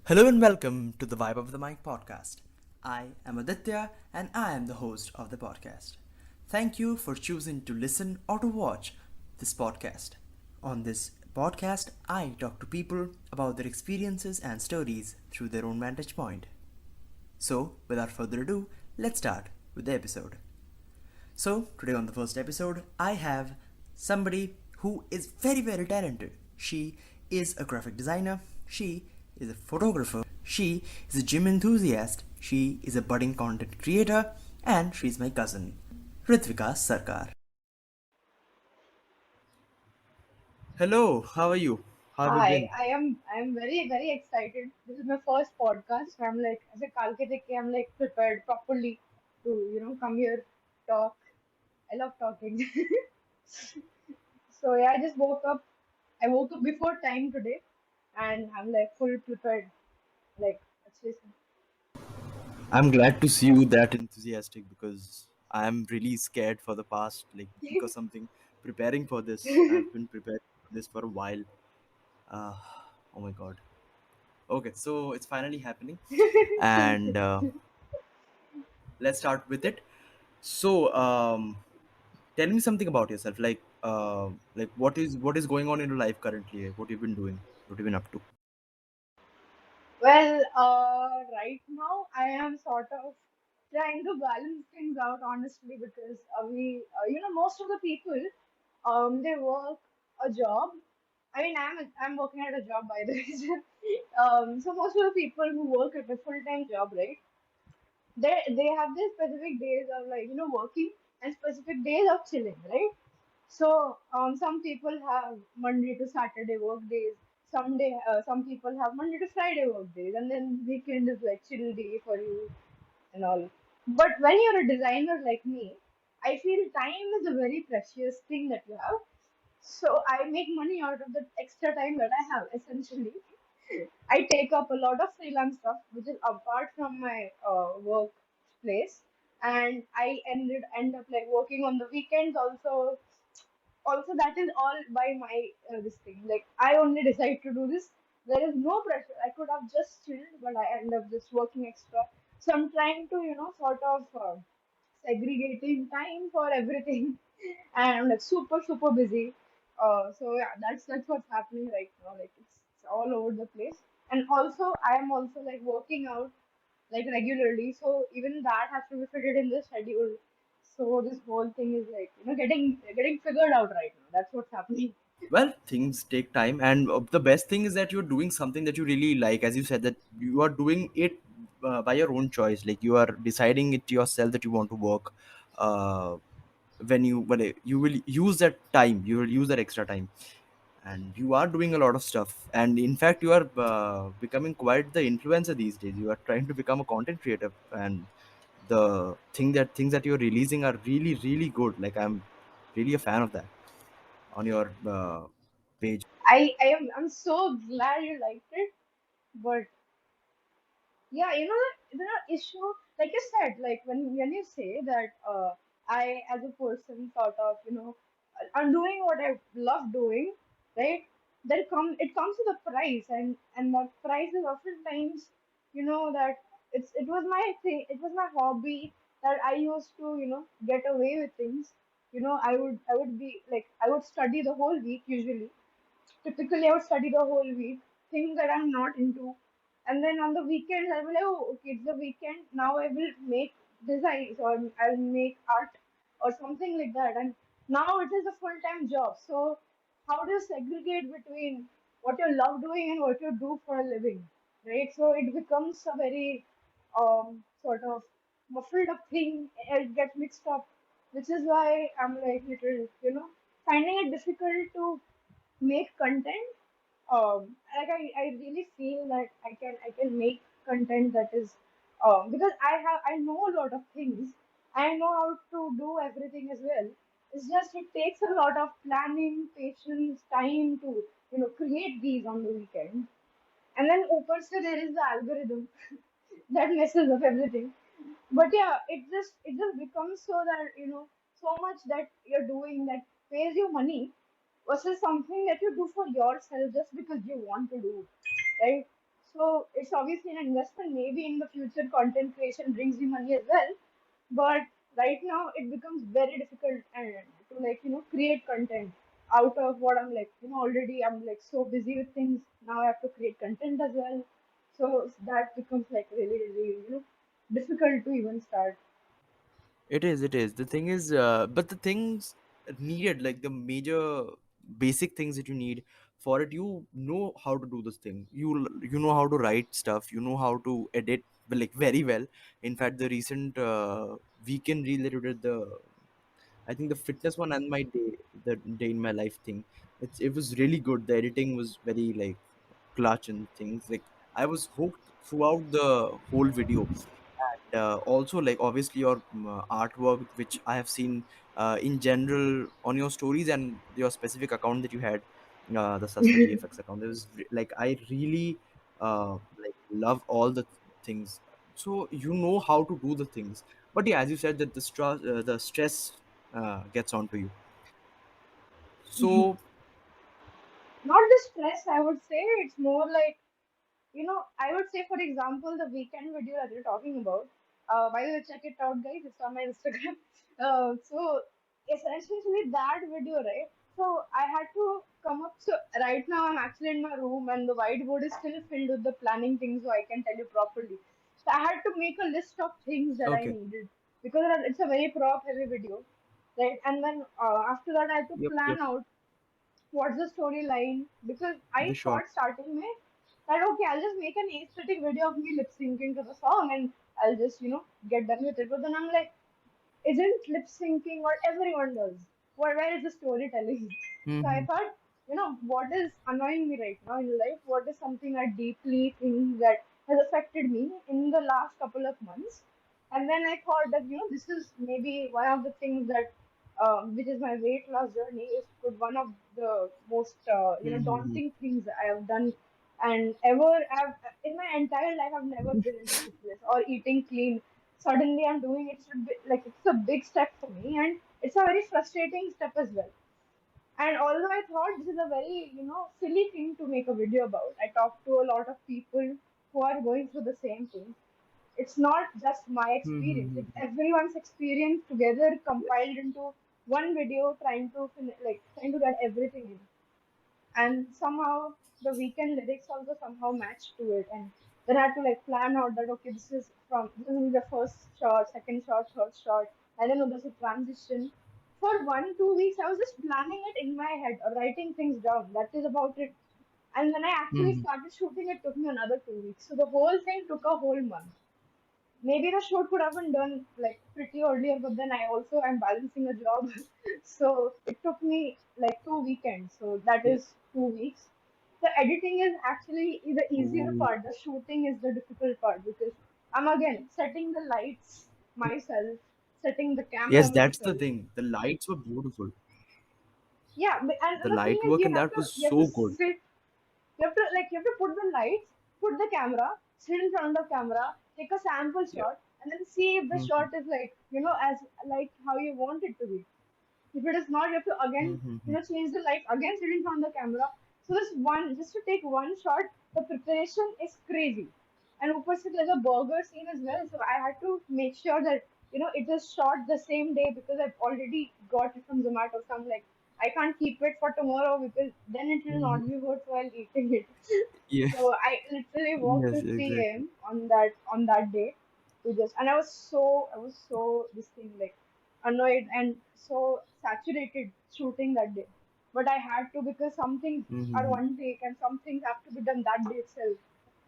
Hello and welcome to the Vibe of the Mic podcast. I am Aditya and I am the host of the podcast. Thank you for choosing to listen or to watch this podcast. On this podcast, I talk to people about their experiences and stories through their own vantage point. So, without further ado, let's start with the episode. So, today on the first episode, I have somebody who is very talented. She is a graphic designer, she is a photographer, she is a gym enthusiast, she is a budding content creator, and she's my cousin, Ritwika Sarkar. Hello, how are you? How have you Hi, been? I'm very excited. This is my first podcast. I'm like as a Kalkiteke, I'm like prepared properly to come here talk. I love talking. So yeah, I just woke up. I woke up before time today, and I'm like full prepared. Like actually, I'm glad to see you that enthusiastic because I'm really scared for the past like week or something preparing for this. I've been preparing for this for a while. Uh, oh my god. Okay, so it's finally happening, and let's start with it. So, tell me something about yourself. Like what is going on in your life currently? What you've been doing? What you've been up to? well, right now I am sort of trying to balance things out honestly because most of the people, they work a job. I mean, I'm working at a job by the way. So most of the people who work at a full-time job, right? They have their specific days of like working and specific days of chilling, right? So some people have Monday to Saturday work days. Some people have Monday to Friday work days, and then weekend is like chill day for you and all. But when you're a designer like me, I feel time is a very precious thing that you have. So I make money out of the extra time that I have essentially. I take up a lot of freelance stuff, which is apart from my workplace, and I end up like working on the weekends also. Also, that is all by my this thing. Like I only decide to do this. There is no pressure. I could have just chilled, but I end up just working extra. So I'm trying to sort of segregating time for everything, and I'm like super busy. So yeah, that's what's happening right now. Like it's all over the place, and also I am also like working out like regularly, so even that has to be fitted in the schedule. So this whole thing is like getting figured out right now. That's what's happening. Well, things take time, and the best thing is that you're doing something that you really like. As you said, that you are doing it by your own choice. Like you are deciding it yourself that you want to work. Uh, when you will use that time, you will use that extra time, and you are doing a lot of stuff. And in fact, you are becoming quite the influencer these days. You are trying to become a content creator, and the things that you're releasing are really good. Like I'm really a fan of that on your page. I'm so glad you liked it, but yeah, the issue, like you said, like when you say that I, as a person, sort of, I'm doing what I love doing, right? It comes with a price, and that price is oftentimes, that it was my thing, it was my hobby that I used to, get away with things. I would be like I would study the whole week usually. Typically, I would study the whole week, things that I'm not into. And then on the weekends, I'll be like, oh, okay, it's the weekend. Now I will make designs or I'll make art or something like that. And now it is a full time job. So, how do you segregate between what you love doing and what you do for a living? Right? So, it becomes a very sort of muffled up thing. It gets mixed up, which is why I'm like little, finding it difficult to make content. Like I really feel that I can make content that is because I know a lot of things. I know how to do everything as well. It's just it takes a lot of planning, patience, time to create these on the weekend. And then over so there is the algorithm that messes up everything. But yeah, it just becomes so that so much that you're doing that pays you money versus something that you do for yourself just because you want to do, right? So it's obviously an investment. Maybe in the future, content creation brings you money as well. But right now, it becomes very difficult and to create content out of what I'm already I'm like so busy with things. Now I have to create content as well. So that becomes like really, really, difficult to even start. It is, it is. The thing is, but the things needed, like the major basic things that you need for it, you know how to do this thing. You know how to write stuff. You know how to edit, like very well. In fact, the recent weekend reel that you did, the I think the fitness one and my day, the day in my life thing, it was really good. The editing was very like clutch and things. Like I was hooked throughout the whole video, and also like obviously your artwork, which I have seen in general on your stories and your specific account that you had, the Sastra GFX account. There was like I really like love all the things. So you know how to do the things, but yeah, as you said that the stress gets onto you. So Not the stress, I would say. It's more like, I would say, for example, the weekend video that you're talking about. By the way, check it out, guys. It's on my Instagram. So essentially that video, right? So I had to come up. So right now I'm actually in my room and the whiteboard is still filled with the planning things, so I can tell you properly. So I had to make a list of things that I okay, needed because it's a very prop heavy video, right? And then after that I had to yep, plan yep, out what's the storyline? Because I the short. thought starting में that okay, I'll just make an aesthetic video of me lip syncing to the song and I'll just get done with it. But then I'm like, isn't lip syncing what everyone does? Where is the storytelling? So I Mm-hmm. thought, what is annoying me right now in life? What is something I deeply think that has affected me in the last couple of months? And then I thought that, this is maybe one of the things that, which is my weight loss journey, is could one of the most, Mm-hmm. daunting things I have done and ever have in my entire life. I've never been into fitness or eating clean. Suddenly I'm doing it. Like it's a big step for me, and it's a very frustrating step as well. And although I thought this is a very silly thing to make a video about, I talked to a lot of people who are going through the same thing. It's not just my experience; it's Mm-hmm. everyone's experience together compiled into one video, trying to get everything in. And somehow the weekend lyrics also somehow matched to it, and then I had to like plan out that okay, this is the first shot, second shot, third shot, and then there's a transition. For 1 2 weeks I was just planning it in my head or writing things down. That is about it. And when I actually Mm-hmm. started shooting, it took me another 2 weeks, so the whole thing took a whole month. Maybe the shoot could have been done like pretty earlier, but then I also am balancing a job. So it took me like 2 weekends. So that Yeah. is 2 weeks. The editing is actually the easier Ooh. part. The shooting is the difficult part because I'm again setting the lights myself, setting the camera Yes, that's the myself. thing. The lights were beautiful. Yeah, The and the thing light is work in that was you have to so good. sit. You have to put the lights, put the camera, sit in front of the camera, take a sample Yeah. shot, and then see if the Mm-hmm. shot is like as like how you want it to be. If it is not, you have to again Mm-hmm. change the light, again sit in front of the camera. So this one just to take one shot, the preparation is crazy. And upar se there's a burger scene as well, so I had to make sure that it is shot the same day because I've already got it from Zomato. So I'm like, I can't keep it for tomorrow because then it will Mm-hmm. not be worthwhile eating it. Yeah. So I literally worked Yes, till 3 exactly. a.m. on that day to just, and I was so this thing like annoyed and so saturated shooting that day. But I had to because some things are Mm-hmm. one take and some things have to be done that day itself.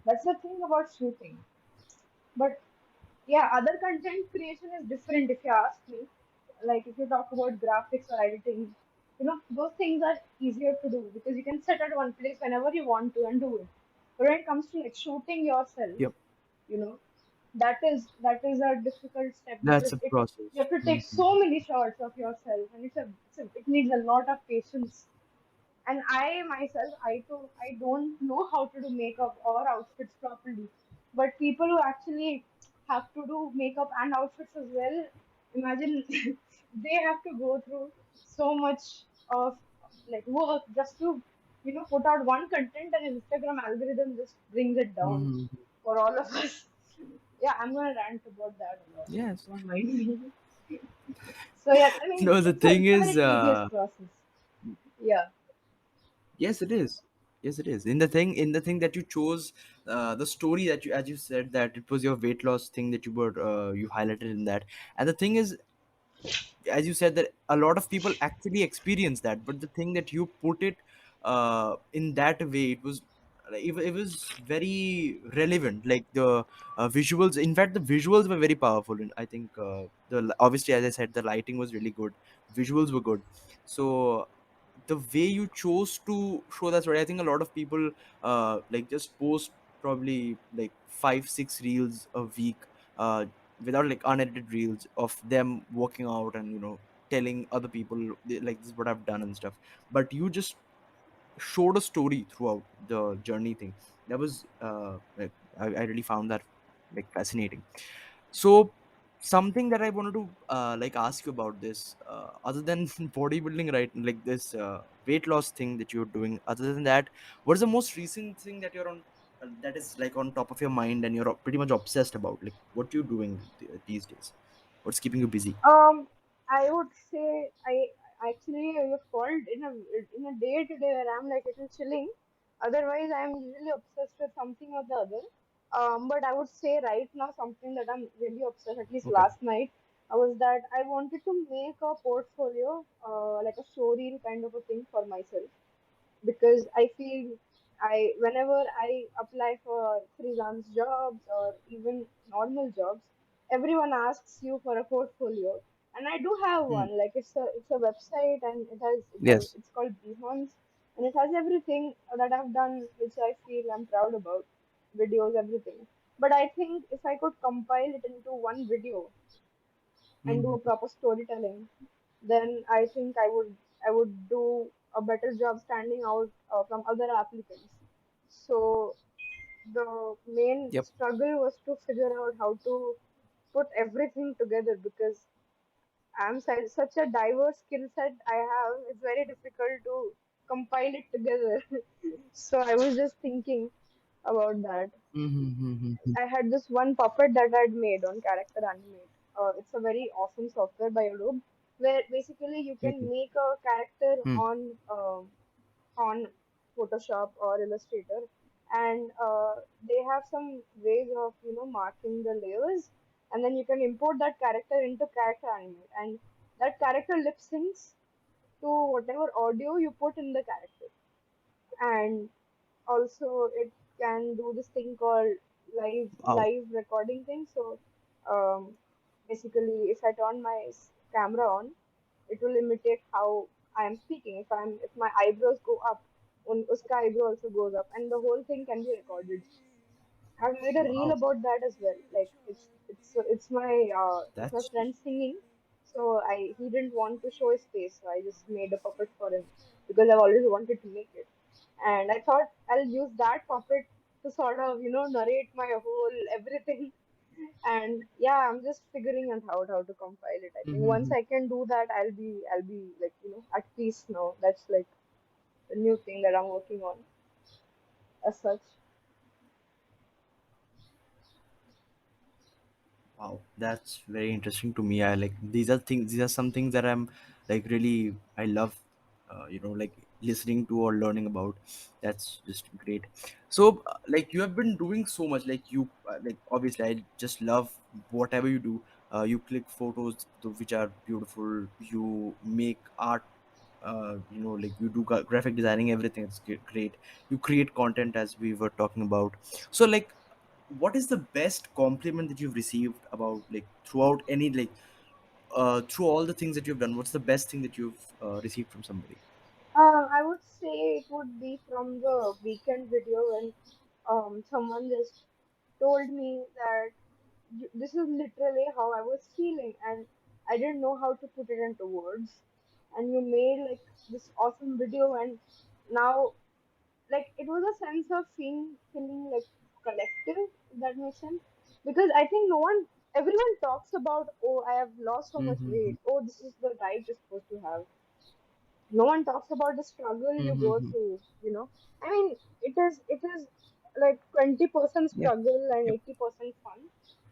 That's the thing about shooting. But yeah, other content creation is different if you ask me. Like if you talk about graphics or editing, those things are easier to do because you can sit at one place whenever you want to and do it. But when it comes to like shooting yourself, Yep. you know, that is a difficult step That's because a it you process. have to take Mm-hmm. so many shots of yourself and it needs a lot of patience. And I myself, I don't know how to do makeup or outfits properly. But people who actually have to do makeup and outfits as well, imagine they have to go through so much of like work just to put out one content and Instagram algorithm just brings it down Hmm. for all of us. Yeah, I'm gonna rant about that a lot. Yes. Don't mind me. So yeah, I mean, No, the thing it's a is, very tedious process. Yeah. yes, it is. Yes, it is. In the thing that you chose, the story that you, as you said, that it was your weight loss thing that you highlighted in that. And the thing is, as you said, that a lot of people actually experience that, but the thing that you put it in that way, it was very relevant. Like the visuals, in fact, the visuals were very powerful, and I think obviously, as I said, the lighting was really good, visuals were good. So the way you chose to show that story, I think a lot of people like just post probably like 5 6 reels a week, uh, without like unedited reels of them working out and telling other people, like, this is what I've done and stuff. But you just showed a story throughout the journey thing. That was like, I really found that like fascinating. So something that I wanted to like ask you about this, other than bodybuilding, right? Like this weight loss thing that you're doing. Other than that, what is the most recent thing that you're on? That is like on top of your mind and you're pretty much obsessed about. Like what you doing these days? What's keeping you busy? Um, I would say I actually have called in a day today where I'm like little chilling. Otherwise, I'm usually obsessed with something or the other. But I would say right now something that I'm really obsessed. At least Okay. last night, was that I wanted to make a portfolio, like a showreel kind of a thing for myself, because I feel whenever I apply for freelance jobs or even normal jobs, everyone asks you for a portfolio, and I do have Hmm. one. Like it's a website, and Yes. it's called Behance, and it has everything that I've done, which I feel I'm proud about, videos, everything. But I think if I could compile it into one video and do Hmm. a proper storytelling, then I think I would do a better job standing out from other applicants. So the main Yep. struggle was to figure out how to put everything together, because such a diverse skill set I have. It's very difficult to compile it together. So I was just thinking about that. Mm-hmm. I had this one puppet that I'd made on Character Animate. It's a very awesome software by Adobe, where basically you can make a character on Photoshop or Illustrator, and they have some ways of marking the layers, and then you can import that character into Character Animate, and that character lip syncs to whatever audio you put in the character, and also it can do this thing called live Wow. live recording thing. So um, basically if I turn my camera on, it will imitate how I am speaking. If my eyebrows go up, uska eyebrow also goes up, and the whole thing can be recorded. I've made a reel Wow. about that as well. Like it's my That's friend singing. So he didn't want to show his face, so I just made a puppet for him because I've always wanted to make it. And I thought I'll use that puppet to sort of narrate my whole everything. And yeah, I'm just figuring out how to compile it. I think once Mhm. I can do that, I'll be like at peace now. That's like the new thing that I'm working on as such. Wow, that's very interesting to me. I like these are things. These are some things that I'm like really I love. Like listening to or learning about. That's just great. So, like you have been doing so much. Like you, like obviously, I just love whatever you do. You click photos which are beautiful. You make art. Like you do graphic designing. Everything is great. You create content as we were talking about. So, like what is the best compliment that you've received about like throughout any like through all the things that you've done? What's the best thing that you've received from somebody? I would say it would be from the weekend video when someone just told me that this is literally how I was feeling, and I didn't know how to put it into words. And you made like this awesome video, and now like it was a sense of feeling like collective, if that makes sense. Because I think everyone talks about, oh, I have lost so much Mm-hmm. weight. Oh, this is the diet you're supposed to have. No one talks about the struggle you go Mm-hmm. through, I mean, it is like 20% Yeah. struggle and Yep. 80% fun.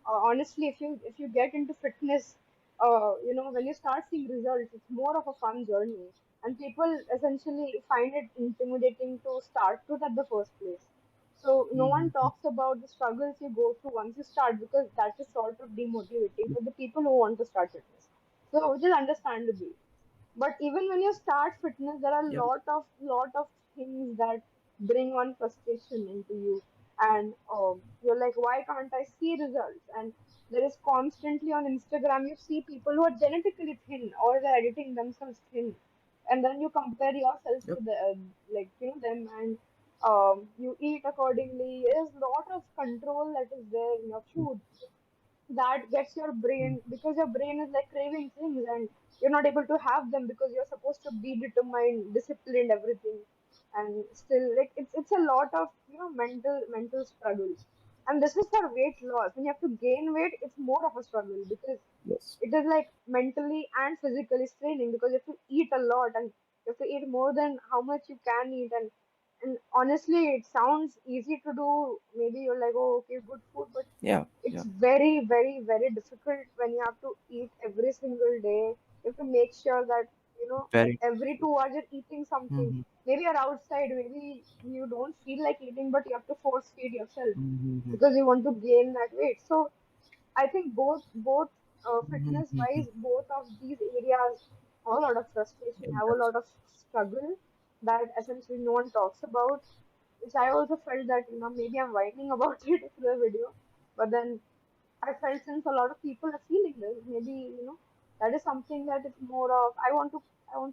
Honestly, if you get into fitness, when you start seeing results, it's more of a fun journey, and people essentially find it intimidating to start with at the first place. So no one Mm-hmm. talks about the struggles you go through once you start, because that is sort of demotivating for the people who want to start fitness. So which is understandable. But even when you start fitness, there are Yep. lot of things that bring on frustration into you, and you're like, why can't I see results? And there is constantly on Instagram, you see people who are genetically thin or they're editing themselves thin, and then you compare yourself Yep. to the like them, and you eat accordingly. There's a lot of control that is there in your food that gets your brain, because your brain is like craving things, and you're not able to have them because you're supposed to be determined, disciplined, everything, and still, like, it's a lot of mental struggle. And this is for weight loss. When you have to gain weight, it's more of a struggle, because Yes. it is like mentally and physically straining, because you have to eat a lot, and you have to eat more than how much you can eat. And honestly, it sounds easy to do. Maybe you're like, oh, okay, good food, but Yeah. it's Yeah. very, very, very difficult when you have to eat every single day. You have to make sure that, Very every true. 2 hours you're eating something. Mm-hmm. Maybe you're outside, maybe you don't feel like eating, but you have to force feed yourself Mm-hmm. because you want to gain that weight. So I think both fitness Mm-hmm. wise, both of these areas have a lot of frustration, It have a does. lot of struggle that essentially no one talks about. Which I also felt that maybe I'm whining about it through the video, but then I felt since a lot of people are feeling this, maybe that is something that is more of I want to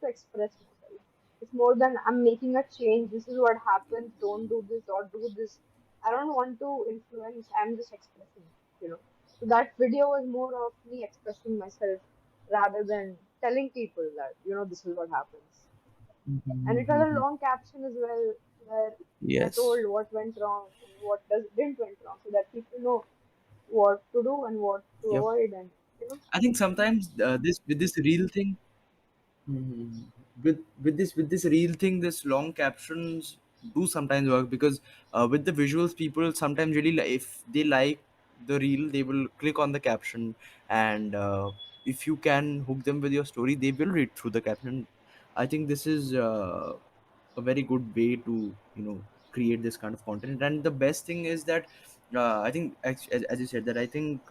express myself. It's more than I'm making a change. This is what happens. Don't do this or do this. I don't want to influence. I'm just expressing. You know. So that video was more of me expressing myself rather than telling people that this is what happens. And it has a Mm-hmm. long caption as well, where I Yes. told what went wrong and what didn't went wrong, so that people know what to do and what to Yep. avoid, and you know I think sometimes this with this real thing. Mhm. With this real thing, this long captions do sometimes work because with the visuals, people sometimes really if they like the reel, they will click on the caption, and if you can hook them with your story, they will read through the caption. I think this is a very good way to create this kind of content, and the best thing is that I think as you said that I think.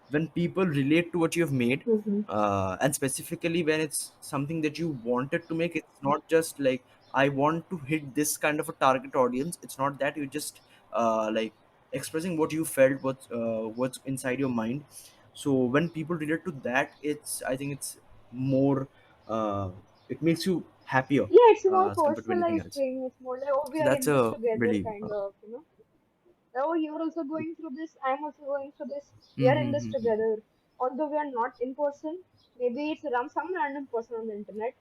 When people relate to what you have made, hmm and specifically when it's something that you wanted to make, it's not just like I want to hit this kind of a target audience. It's not that you just like expressing what you felt, what's inside your mind. So when people relate to that, I think it's more uh, it makes you happier yeah, it's a more as compared to anything personalized else. thing. It's more like, oh, we So are that's in this a together, really kind of, oh, you're also going through this, I'm also going through this, we are in this mm-hmm. together. Although we are not in person, maybe it's some random person on the internet,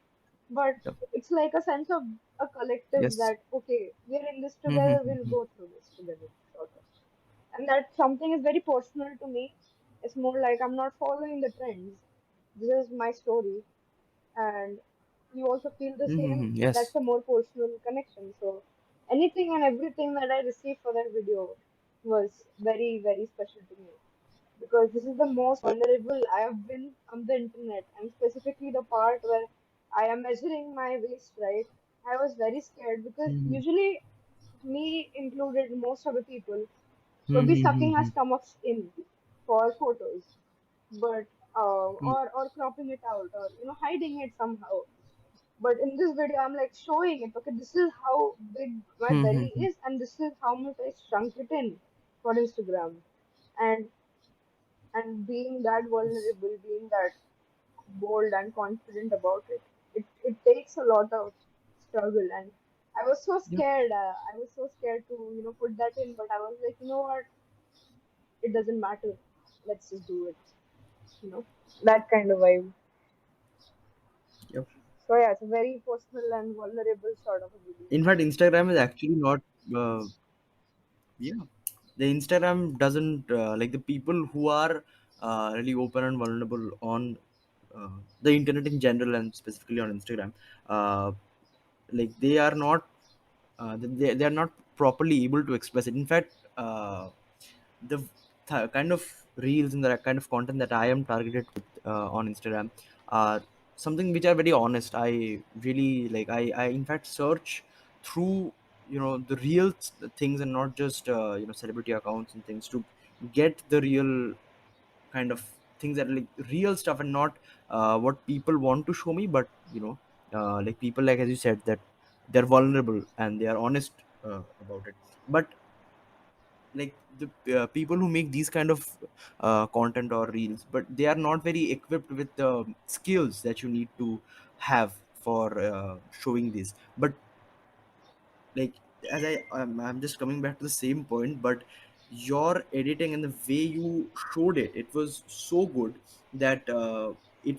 but Yep. it's like a sense of a collective Yes. that, okay, we're in this together, we'll Mm-hmm. go through this together, sort of. And that something is very personal to me. It's more like I'm not following the trends. This is my story, and you also feel the same. Mm-hmm. Yes. That's a more personal connection. So anything and everything that I received for that video was very, very special to me, because this is the most vulnerable I have been on the internet, and specifically the part where I am measuring my waist, right? I was very scared because Mm-hmm. usually, me included, most of the people would be sucking our Mm-hmm. stomachs in for photos, but or cropping it out, or hiding it somehow. But in this video, I'm like showing it. Okay, this is how big my belly Mm-hmm. is, and this is how much I shrunk it in for Instagram. And being that vulnerable, being that bold and confident about it, it takes a lot of struggle. And I was so Yep. scared. I was so scared to put that in, but I was like, you know what? It doesn't matter. Let's just do it. That kind of vibe. Yep. So yeah, it's a very personal and vulnerable sort of a video. In fact, Instagram is actually not. Yeah, the Instagram doesn't like the people who are really open and vulnerable on the internet in general and specifically on Instagram, uh, like they are not properly able to express it. In fact, the kind of reels and the kind of content that I am targeted with on Instagram are something which are very honest. I really like. I in fact search through the real things and not just celebrity accounts and things to get the real kind of things that are like real stuff and not what people want to show me, but like people, like as you said, that they're vulnerable and they are honest about it. But like the people who make these kind of content or reels, but they are not very equipped with the skills that you need to have for showing this. But like as I'm just coming back to the same point, but your editing and the way you showed it was so good that it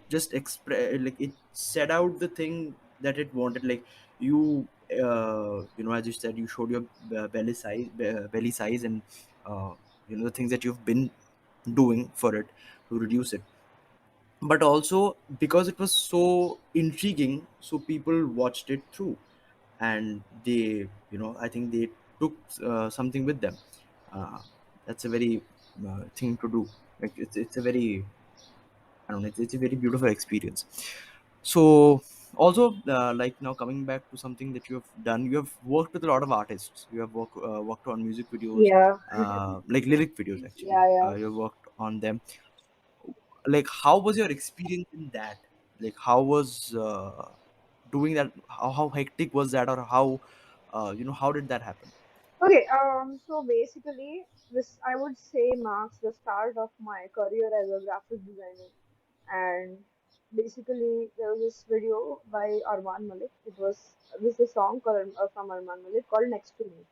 just like it set out the thing that it wanted. Like you as you said, you showed your belly size and uh, the things that you've been doing for it to reduce it. But also because it was so intriguing, so people watched it through, and they I think they took something with them. uh, that's a very thing to do. Like it's a very, I don't know, it's a very beautiful experience. So also like now coming back to something that you have done, you have worked with a lot of artists. You have worked on music videos, Yeah, like lyric videos actually. yeah, yeah. You have worked on them. Like how was your experience in that? Like how was doing that, how hectic was that, or how how did that happen? Okay, so basically, this I would say marks the start of my career as a graphic designer. And basically, there was this video by Arman Malik. This is a song called, from Arman Malik called "Next to Me."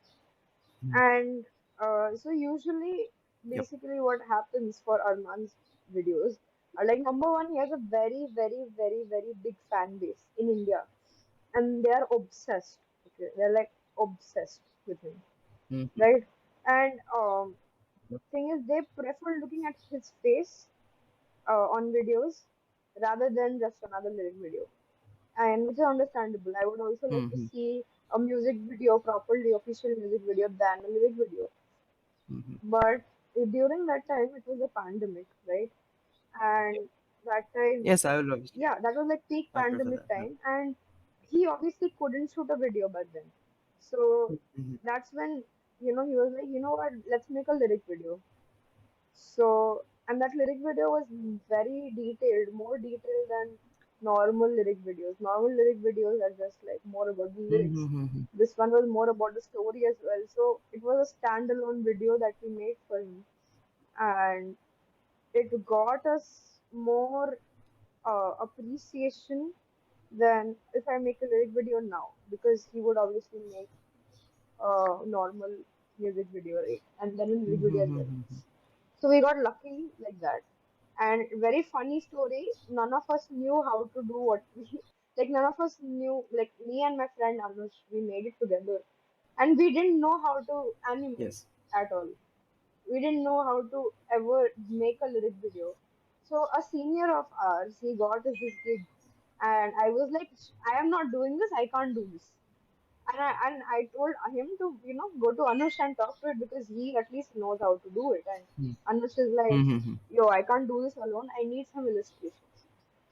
Mm. And so usually, Yep. basically, what happens for Arman's videos are like number one, he has a very, very, very, very big fan base in India, and they are obsessed. Okay, they're like obsessed with him, Mhm. right? And Yep. thing is, they prefer looking at his face on videos rather than just another lyric video, and which is understandable. I would also like to Mhm. see a music video, properly official music video, than a lyric video. Mhm. But during that time, it was a pandemic, right? And that time, Yes, I will obviously. yeah, that was like peak I prefer pandemic that. Yeah. time, and he obviously couldn't shoot a video back then. So Mhm. that's when, he was like, you know what, let's make a lyric video. So, and that lyric video was very detailed, more detailed than normal lyric videos. Normal lyric videos are just like more about the lyrics. Mhm. This one was more about the story as well. So it was a standalone video that we made for him, and it got us more appreciation than if I make a lyric video now, because he would obviously make a normal music video, right? And then a lyric video as well. Mhm. So we got lucky like that. And very funny story, none of us knew how to do what we like none of us knew, like me and my friend Anush, we made it together. And we didn't know how to animate Yes. at all. We didn't know how to ever make a lyric video. So a senior of ours, he got us this gig, and I was like, I am not doing this. I can't do this. And I told him to go to Anush and talk to it, because he at least knows how to do it. And Anush is like, Mhm. yo, I can't do this alone. I need some illustrations.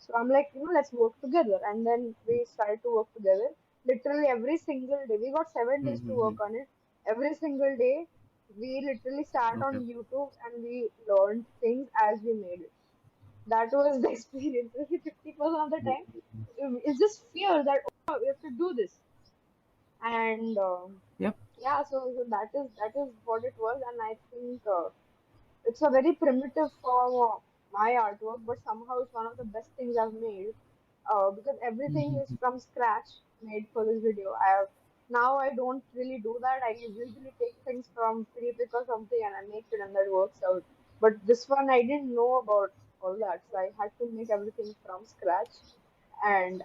So I'm like, let's work together. And then we started to work together. Literally every single day. We got 7 days to work Mhm. on it. Every single day, we literally sat Okay. on YouTube and we learned things as we made it. That was the experience. 50% of the time, it's just fear that, oh, we have to do this. And Yep. yeah, so that is what it was. And I think it's a very primitive form of my artwork, but somehow it's one of the best things I've made, because everything is Mhm. from scratch made for this video. Now I don't really do that. I usually take things from pre-pick or something and I make it, and that works out. But this one I didn't know about all that, so I had to make everything from scratch. And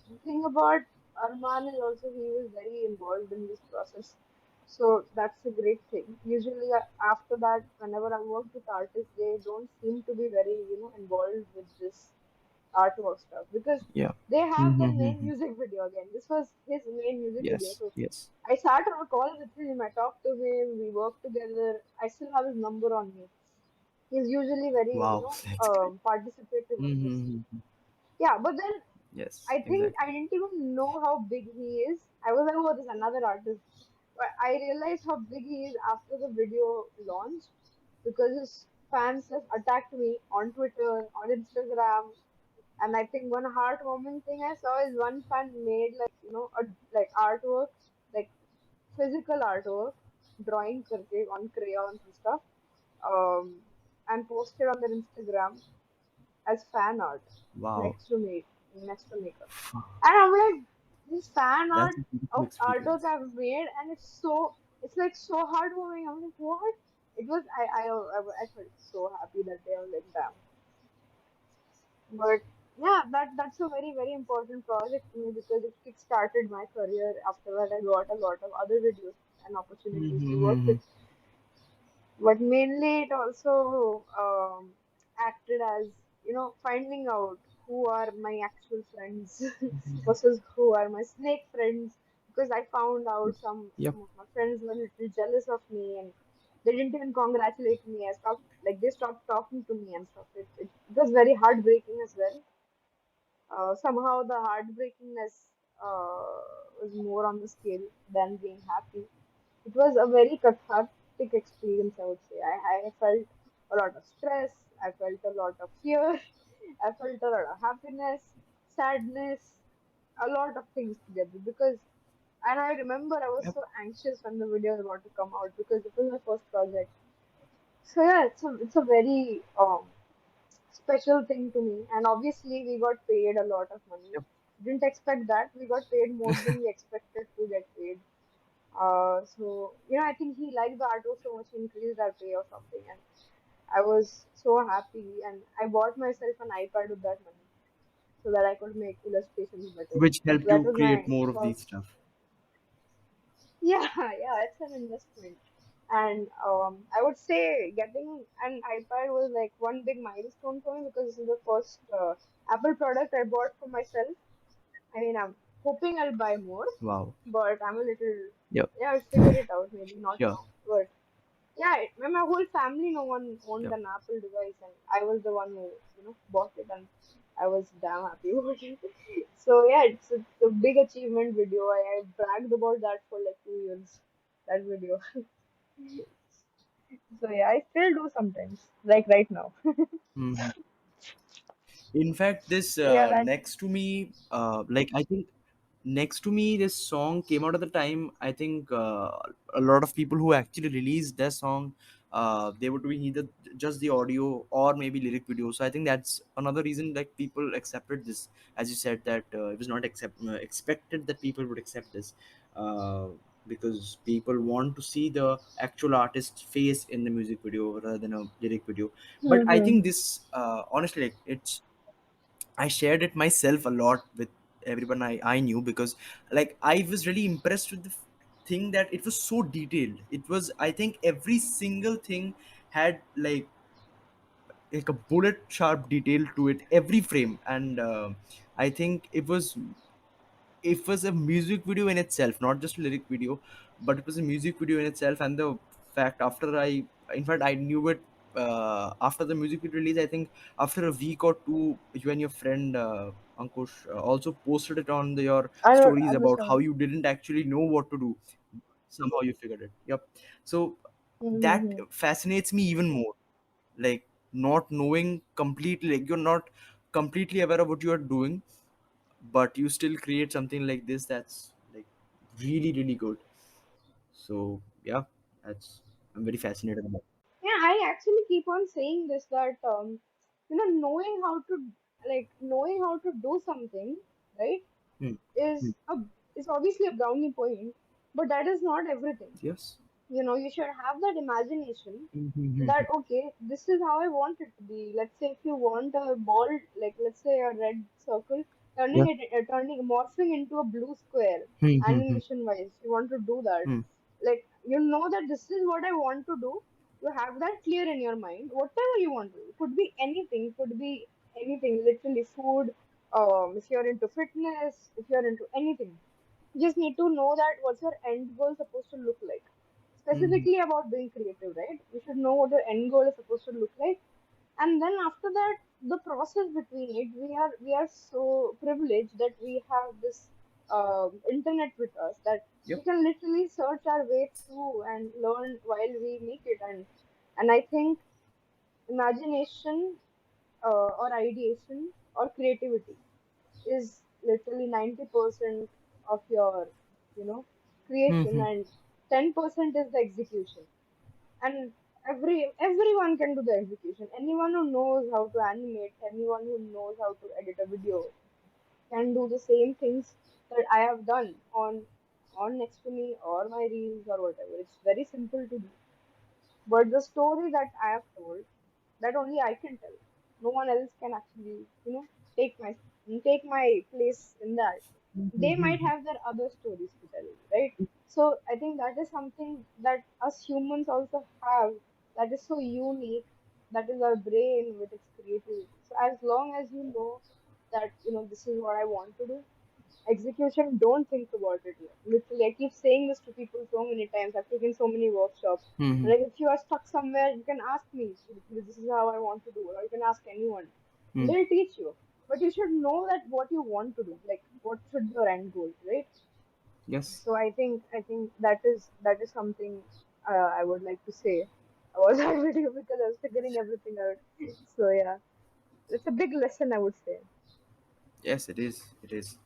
the thing about Arman is also he was very involved in this process. So that's a great thing. Usually, after that, whenever I work with artists, they don't seem to be very, involved with this artwork stuff because Yeah. they have their main Mm-hmm. music video again. This was his main music video. Yes. So Yes. I sat on a call with him, I talked to him, we worked together. I still have his number on me. He's usually very, Wow. That's great. participative on this. Mm-hmm. Yeah, but then Yes. I think I Exactly. didn't even know how big he is. I was like, oh, there's another artist. But I realized how big he is after the video launched because his fans just attacked me on Twitter, on Instagram. And I think one heartwarming thing I saw is one fan made like, like artwork, like physical artwork, drawing करके on crayons and stuff, um, and posted on their Instagram as fan art Wow. next to me, next to me. And I'm like, this fan That's art a beautiful of artwork experience. I've made, and it's like so heartwarming. I'm like, what? It was, I felt so happy that day. I was like, damn. But yeah, that's a very, very important project to me because it kick-started my career. After that, I got a lot of other videos and opportunities to work Mm-hmm. with. But mainly it also acted as finding out who are my actual friends versus who are my snake friends, because I found out Yep. some of my friends were a little jealous of me and they didn't even congratulate me. I stopped, like, they stopped talking to me and stuff. It was very heartbreaking as well. Somehow the heartbreakingness was more on the scale than being happy. It was a very cathartic experience, I would say. I felt a lot of stress, I felt a lot of fear, I felt a lot of happiness, sadness, a lot of things together because, and I remember I was Yep. so anxious when the video was about to come out because it was my first project. So yeah, it's a very special thing to me, and obviously we got paid a lot of money. Yep. Didn't expect that. We got paid more than we expected to get paid. So I think he liked the artwork so much, he increased our pay or something, and I was so happy. And I bought myself an iPad with that money so that I could make illustrations better. Which So helped that you was create my more of these first. stuff. Yeah, yeah, it's an investment. And I would say getting an iPad was like one big milestone for me because this is the first Apple product I bought for myself. I mean, I'm hoping I'll buy more, Wow. but I'm a little, Yep. yeah, I'll figure it out. Maybe not Sure. now, but yeah, my whole family, no one owned Yep. an Apple device, and I was the one who, bought it, and I was damn happy about it. So yeah, it's a big achievement video. I bragged about that for like 2 years. That video. So yeah, I still do sometimes, like right now. Mhm. In fact, this So yeah, that. next to me, like I think next to me, this song came out at the time. I think a lot of people who actually released their song, they were doing either just the audio or maybe lyric video. So I think that's another reason like people accepted this. As you said that it was not expected that people would accept this. Uh, because people want to see the actual artist's face in the music video rather than a lyric video. But I think Mm-hmm. this honestly, like, it's I shared it myself a lot with everyone I knew because like I was really impressed with the thing that it was so detailed. It was, I think, every single thing had like a bullet sharp detail to it, every frame. And I think it was a music video in itself, not just a lyric video, but it was a music video in itself. And the fact, after in fact, I knew it after the music video release. I think after a week or two, you and your friend Ankush also posted it on your I don't stories about how understand. you didn't actually know what to do. Somehow you figured it. Yep. So that Mm-hmm. fascinates me even more. Like not knowing completely, like you're not completely aware of what you are doing, but you still create something like this that's like really really good. So yeah, that's, I'm very fascinated about. Yeah, I actually keep on saying this that knowing how to, knowing how to do something, right, Hmm. Hmm. is a is obviously a brownie point, but that is not everything. Yes. You should have that imagination Mm-hmm. that okay, this is how I want it to be. Let's say if you want a ball, like let's say a red circle, Yeah. turning morphing into a blue square, Hmm. animation wise, you want to do that. Like you know that this is what I want to do. You have that clear in your mind. Whatever you want to do, could be anything, could be anything. Literally food. If you're into fitness, if you're into anything, you just need to know that what's your end goal supposed to look like. Mm-hmm. Specifically about being creative, right? You should know what your end goal is supposed to look like, and then after that, the process between it, we are so privileged that we have this internet with us that we Yep. can literally search our way through and learn while we make it. And I think imagination, or ideation or creativity is literally 90% of your, you know, creation, Mm-hmm. and 10% is the execution. And everyone can do the execution. Anyone who knows how to animate, anyone who knows how to edit a video can do the same things that I have done on next to me or my reels or whatever. It's very simple to do, but the story that I have told, that only I can tell. No one else can actually, take my take my place in that. They might Mm-hmm. have their other stories to tell, right? So I think that is something that us humans also have, that is so unique. That is our brain with its creativity. So as long as you know that this is what I want to do, execution, don't think about it yet. Literally, I keep saying this to people so many times. I've taken so many workshops. Mm-hmm. Like, if you are stuck somewhere, you can ask me. This is how I want to do it, or you can ask anyone. Mm. They'll teach you. But you should know that what you want to do, like what should your end goal, right? Yes. So I think that is something I would like to say about that video because I was figuring everything out. So yeah, it's a big lesson, I would say. Yes, it is. It is.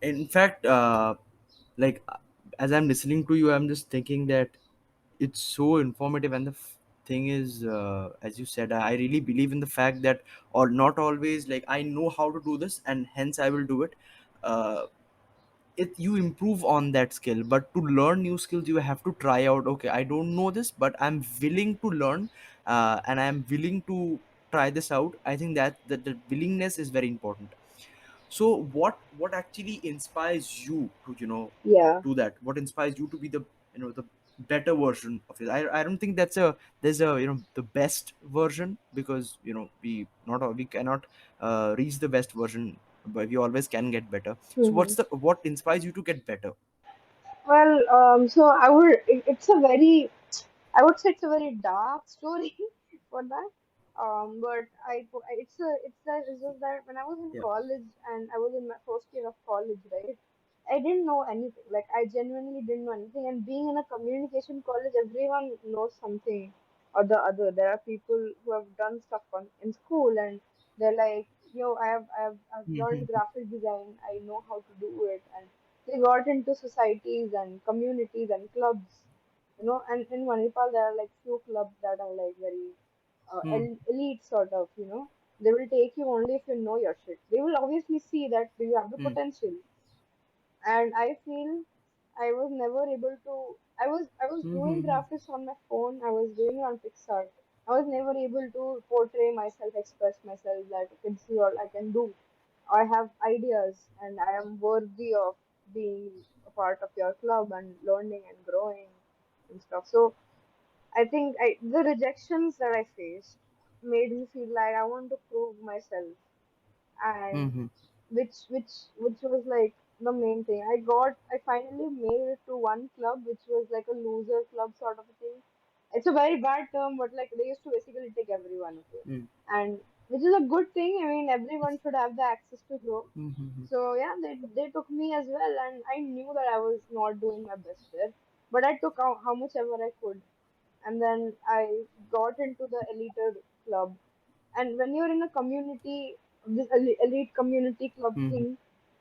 In fact, like as I'm listening to you, I'm just thinking that it's so informative, and the thing is, as you said, I really believe in the fact that, or not always, like I know how to do this, and hence I will do it. Uh, it you improve on that skill, but to learn new skills, you have to try out. Okay, I don't know this, but I'm willing to learn, and I'm willing to try this out. I think that the willingness is very important. So what actually inspires you to Yeah. do that? What inspires you to be the the better version of it? I don't think that's a there's a the best version, because we cannot reach the best version, but we always can get better. So Hmm. what inspires you to get better? Well, so it's a very, I would say it's a very dark story for that. But it's just that when I was in Yeah. college and I was in my first year of college, right? I didn't know anything. Like I genuinely didn't know anything. And being in a communication college, everyone knows something or the other. There are people who have done stuff in school, and they're like, yo, I've learned Mm-hmm. graphic design. I know how to do it, and they got into societies and communities and clubs, and in Manipal there are like few clubs that are like very elite sort of, they will take you only if you know your shit. They will obviously see that do you have the potential. And I feel I was never able to, I was doing Mm-hmm. graphics on my phone, I was doing it on Pixar. I was never able to portray myself, express myself that okay, this is all I can do. I have ideas and I am worthy of being a part of your club and learning and growing and stuff. So I think the rejections that I faced made me feel like I want to prove myself, and Mm-hmm. which was like the main thing. I finally made it to one club which was like a loser club sort of a thing. It's a very bad term, but like they used to basically take everyone, okay, and which is a good thing. I mean, everyone should have the access to grow. Mm-hmm. So yeah, they took me as well, and I knew that I was not doing my best there, but I took how much ever I could, and then I got into the elite club. And when you're in a community, this elite community club Mm-hmm. thing,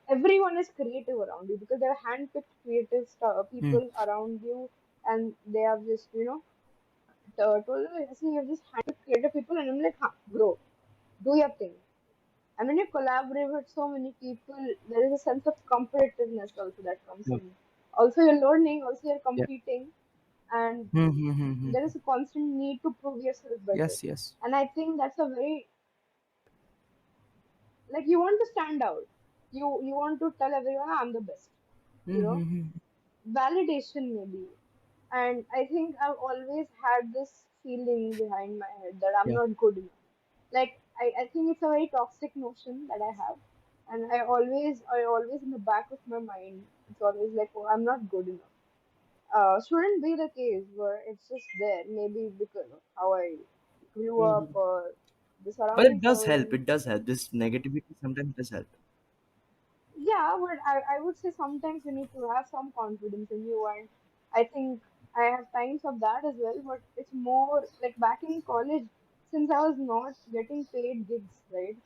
everyone is creative around you because they're handpicked creative people around you, and they have just told me, see, you're just handpicked creative people, and I'm like, huh, bro, do your thing. And when you collaborate with so many people, there is a sense of competitiveness also that comes Yeah. in. Also, you're learning, also you're Yeah. competing, and Mm-hmm. there is a constant need to prove yourself better. Yes, yes. And I think that's a very, like, you want to stand out. You want to tell everyone I'm the best. You know, Mm-hmm. validation maybe. And I think I've always had this feeling behind my head that I'm Yeah. not good enough. Like I think it's a very toxic notion that I have. And I always in the back of my mind, it's always like, oh, I'm not good enough. Shouldn't be the case, but it's just there. Maybe because of how I grew up Mhm. or the But it surroundings I does was help. in. It does help. This negativity sometimes does help. Yeah, but I would say sometimes you need to have some confidence in you, and I think I have times of that as well, but it's more like back in college, since I was not getting paid gigs, right?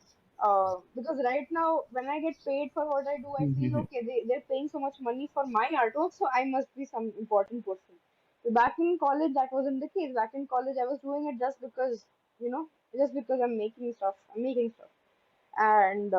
Because right now, when I get paid for what I do, I feel Mhm. okay, they're paying so much money for my artwork, so I must be some important person. So back in college, that wasn't the case. Back in college, I was doing it just because, just because I'm making stuff. And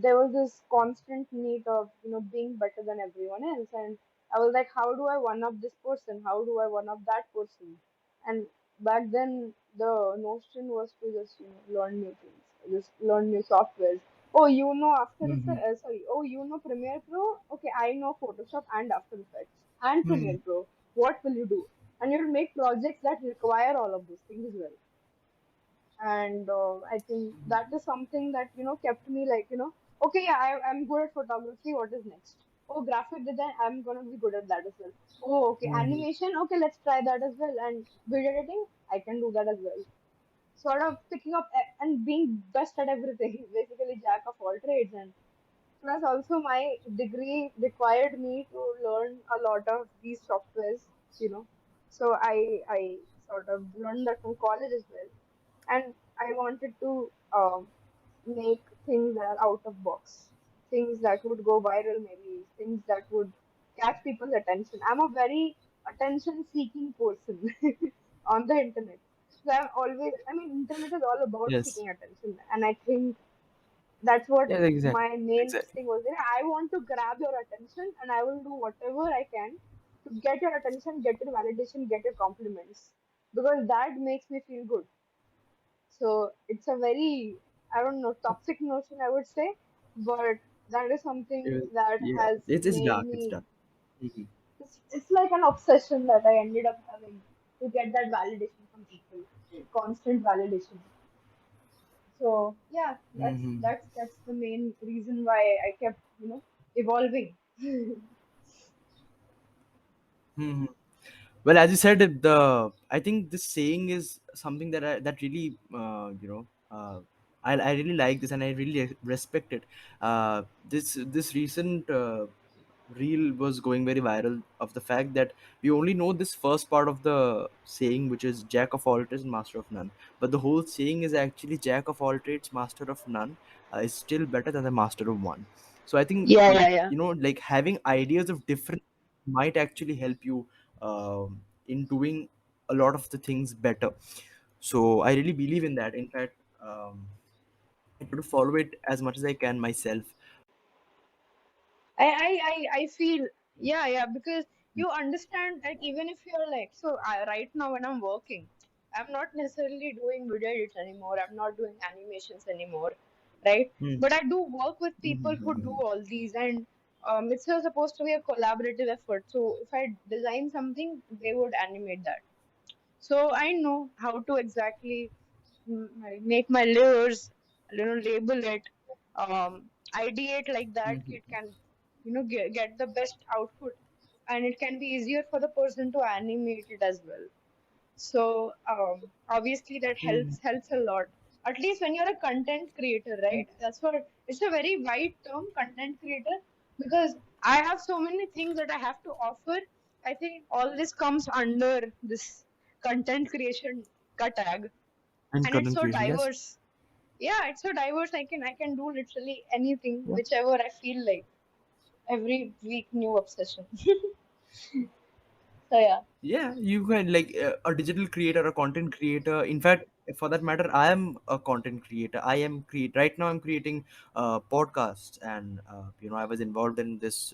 there was this constant need of being better than everyone else, and I was like, how do I one up this person, how do I one up that person? And back then the notion was to just learn new things, just learn new softwares. Oh, Mhm. sorry, oh, Premiere Pro. Okay, I know Photoshop and After Effects and Mhm. Premiere Pro. What will you do? And you'll make projects that require all of those things as well. And I think that is something that kept me like, okay, yeah, I'm good at photography. What is next? Oh, graphic design, I'm gonna be good at that as well. Oh, okay, Mhm. animation, okay, let's try that as well. And video editing, I can do that as well. Sort of picking up and being best at everything, basically jack of all trades. And plus also my degree required me to learn a lot of these softwares, you know so I sort of learned that from college as well. And I wanted to make things that are out of box, things that would go viral, maybe things that would catch people's attention. I'm a very attention seeking person on the internet. So internet is all about Yes. seeking attention, and I think that's what Yeah. Exactly. my main this Exactly. thing was. I want to grab your attention, and I will do whatever I can to get your attention, get your validation, get your compliments, because that makes me feel good. So it's a very, I don't know, toxic notion, I would say, but that is something that Yeah. has It's made dark. It's me. dark. Mhm. It's like an obsession that I ended up having to get that validation from people, constant validation. So yeah, that's Mhm. that's that's the main reason why I kept evolving. Mhm. Well, as you said, the I think this saying is something that really I really like this and I really respect it. This recent reel was going very viral of the fact that we only know this first part of the saying, which is jack of all trades and master of none, but the whole saying is actually jack of all trades, master of none, is still better than the master of one. So I think, Yeah, yeah, yeah. like having ideas of different might actually help you in doing a lot of the things better. So I really believe in that. In fact, I try to follow it as much as I can myself. I feel, yeah, yeah, because you understand, like, even if you're like, so right now when I'm working, I'm not necessarily doing video edits anymore, I'm not doing animations anymore, right? Hmm. But I do work with people who do Mhm. all these, and it's supposed to be a collaborative effort. So if I design something, they would animate that. So I know how to exactly make my layers, label it, ideate like that. It Mhm. can, get the best output, and it can be easier for the person to animate it as well. So obviously that Mhm. helps a lot. At least when you're a content creator, right? That's what it's a very wide term, content creator, because I have so many things that I have to offer. I think all this comes under this content creation tag, And and it's content so creation, yes. diverse. Yeah, it's so diverse. I can do literally anything, Yeah. whichever I feel like. Every week, new obsession. So yeah. Yeah, you can like a digital creator, a content creator. In fact, for that matter, I am a content creator. I am create right now. I'm creating podcasts, and I was involved in this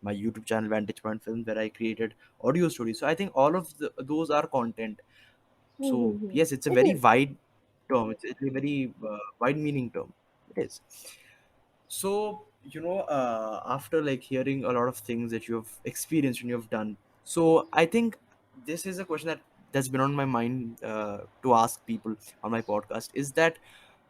my YouTube channel Vantage Point Films, where I created audio stories. So I think all of those are content. So Mm-hmm. yes, it's a It very is. wide term. It's a very wide meaning term. It is. So after like hearing a lot of things that you have experienced and you have done, So I think this is a question that's been on my mind to ask people on my podcast, is that,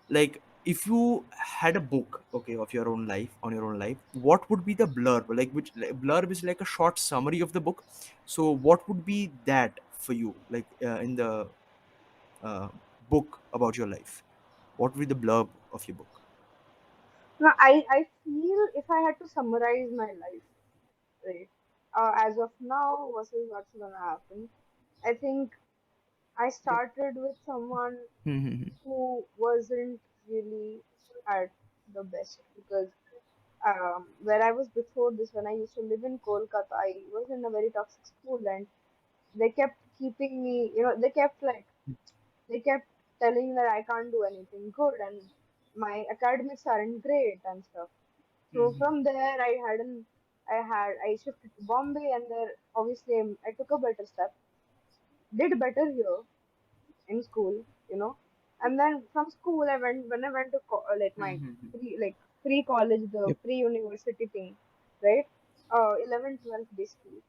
like, if you had a book, okay, of your own life, on your own life, what would be the blurb, like, which, like, blurb is like a short summary of the book. So what would be that for you, like, in the uh, book about your life? What would be the blurb of your book? No, I feel if I had to summarize my life, right, as of now versus what's gonna happen, I think I Yep. started with someone Mm-hmm. who wasn't really at the best because where I was before this, when I used to live in Kolkata, I was in a very toxic school, and they kept keeping me, they kept telling that I can't do anything good and my academics aren't great and stuff. So Mm-hmm. from there, I shifted to Bombay, and there obviously I took a better step, did better here in school, you know. And then from school, when I went to like my Mm-hmm. pre college, the Yep. pre university thing, right? 11th, 12th basically.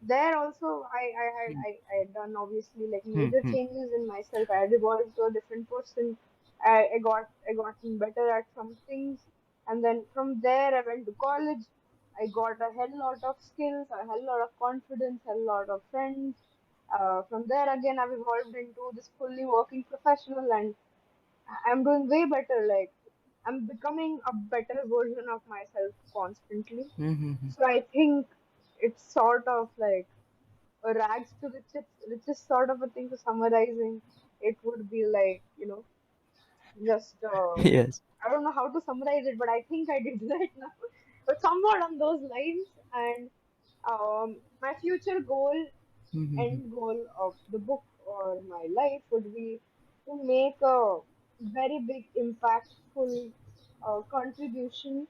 There also, I had done obviously like major Mm-hmm. changes in myself. I had evolved to a different person. I gotten better at some things, and then from there I went to college. I got a hell lot of skills, a hell lot of confidence, a hell lot of friends. From there again, I've evolved into this fully working professional, and I'm doing way better. Like I'm becoming a better version of myself constantly. Mm-hmm. So I think it's sort of like a rags to riches sort of a thing. To summarizing, it would be like, just Yes. I don't know how to summarize it, but I think I did right now. But somewhat on those lines, and my future goal, Mm-hmm. end goal of the book or my life would be to make a very big, impactful contribution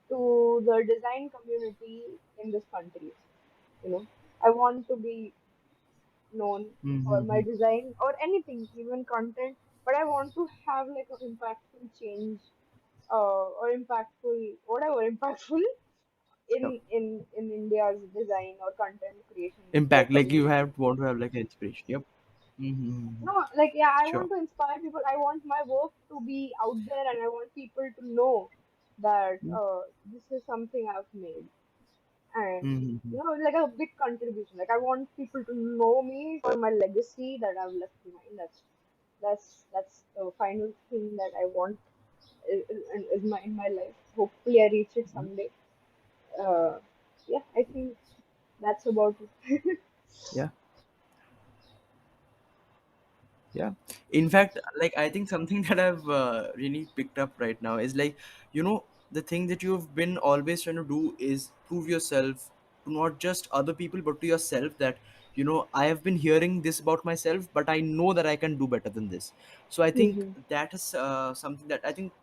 to the design community in this country. You know, I want to be known for my Mm-hmm. design or anything, even content, but I want to have like an impactful change or impactful, whatever, impactful Yep. in India's design or content creation like Impact, like, you community. have want to have like an inspiration. Yep. Mm-hmm. No, like yeah, I Sure. want to inspire people. I want my work to be out there, and I want people to know that this is something I've made, and Mm-hmm. like a big contribution. Like I want people to know me for my legacy that I've left behind. That's the final thing that I want in my life. Hopefully, I reach it someday. Uh, yeah, I think that's about it. Yeah. Yeah. In fact, like, I think something that I've really picked up right now is, like, the thing that you've been always trying to do is prove yourself to not just other people but to yourself, that, I have been hearing this about myself, but I know that I can do better than this. So I think Mhm. that is something that I think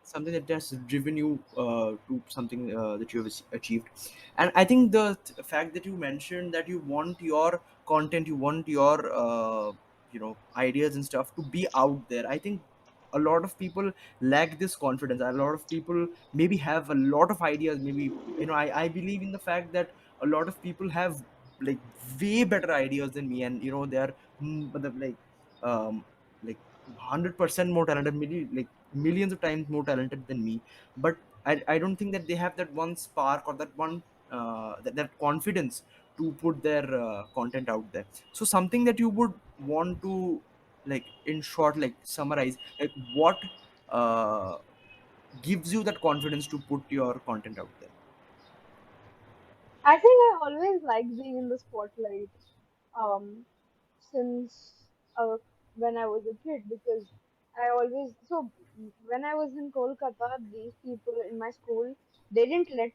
something that has driven you to something that you have achieved. And I think the fact that you mentioned that you want your content, you want your ideas and stuff to be out there, I think a lot of people lack this confidence. A lot of people maybe have a lot of ideas, maybe, I believe in the fact that a lot of people have, like, way better ideas than me, and they are, like, um like 100% more talented, maybe like millions of times more talented than me. But I don't think that they have that one spark, or that one that confidence to put their content out there. So something that you would want to, like, in short, like, summarize, like, what uh, gives you that confidence to put your content out there? I think I always liked being in the spotlight. Um, since when I was a kid, because I always so when I was in Kolkata, these people in my school, they didn't let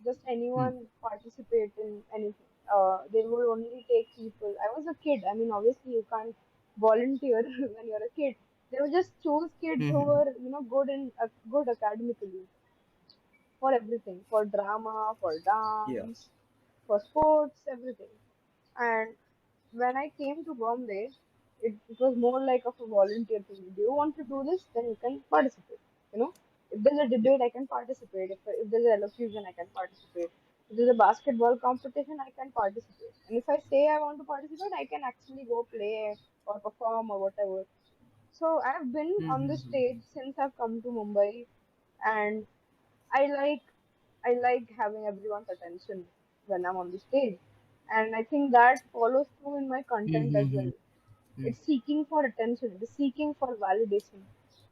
just Hmm. anyone participate in anything. They would only take people. I was a kid. I mean, obviously you can't volunteer when you're a kid. They would just choose kids who Hmm. were good academically for everything, for drama, for Yeah. dance, for sports, everything. And when I came to Bombay, it was more like of a volunteer thing. Do you want to do this? Then you can participate. You know, if there's a Yeah. debate, I can participate. If there's an elocution, I can participate. If there's a basketball competition, I can participate. And if I say I want to participate, I can actually go play or perform or whatever. So I've been on the Mm-hmm. stage since I've come to Mumbai, and I like I like having everyone's attention when I'm on the stage, and I think that follows through in my content as Mm-hmm. well. It's seeking for attention. It's seeking for validation.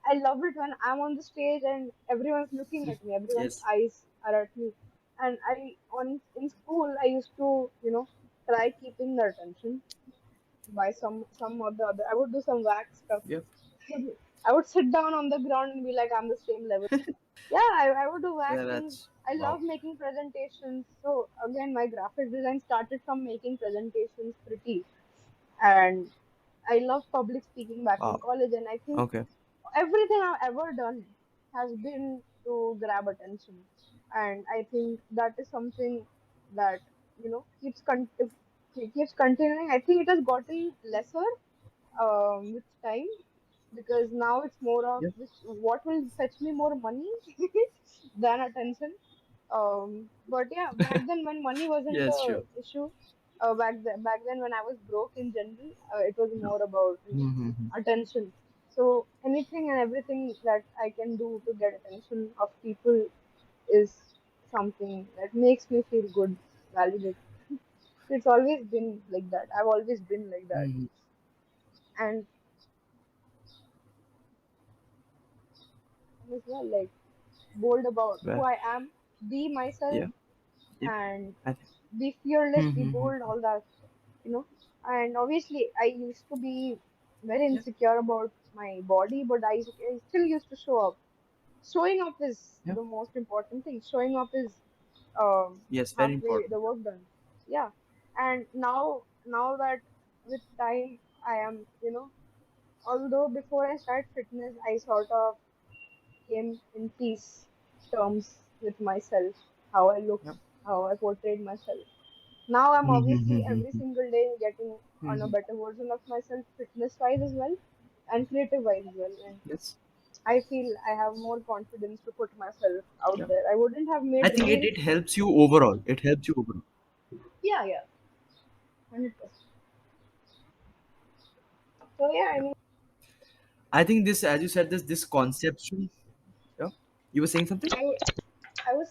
I love it when I'm on the stage and everyone's looking at me. Everyone's Yes. eyes are at me. And I on in school I used to try keeping the attention by some or the other. I would do some whack stuff. Yep. I would sit down on the ground and be like I'm the same level. Yeah, I would do whack Yeah, things. that's I wow. love making presentations. So again, my graphic design started from making presentations pretty, and I love public speaking back in Wow. college, and I think Okay. everything I've ever done has been to grab attention, and I think that is something that keeps continuing. I think it has gotten lesser with time because now it's more of Yep. what will fetch me more money than attention. But yeah, back then when money wasn't Yes, a true. issue, back then when I was broke in general, it was Yep. more about Mm-hmm. attention. So anything and everything that I can do to get attention of people is something that makes me feel good, validated. It's always been like that. I've always been like that, Mm-hmm. and as well, like bold about who Well, I am, be myself, yeah. Yep. and I think. be fearless, be Mm-hmm. bold, all that, you know. And obviously, I used to be very Yeah. insecure about my body, but I still used to show up. Showing up is Yeah. the most important thing. Showing up is Yes, very halfway important. the work done. Yeah. And now that with time, I am, although before I start fitness, I sort of came in peace terms with myself, how I looked, Yep. how I portrayed myself. Now I'm obviously every Mm-hmm. single day getting on a Mm-hmm. better version of myself, fitness wise as well, and creative wise as well. And Yes. I feel I have more confidence to put myself out Yeah. there. I wouldn't have I made think reels. it helps you overall. It helps you overall. Yeah, yeah, 100%. So yeah, I Yeah. mean, I think this, as you said, this conception. Yeah. You were saying something? I would I was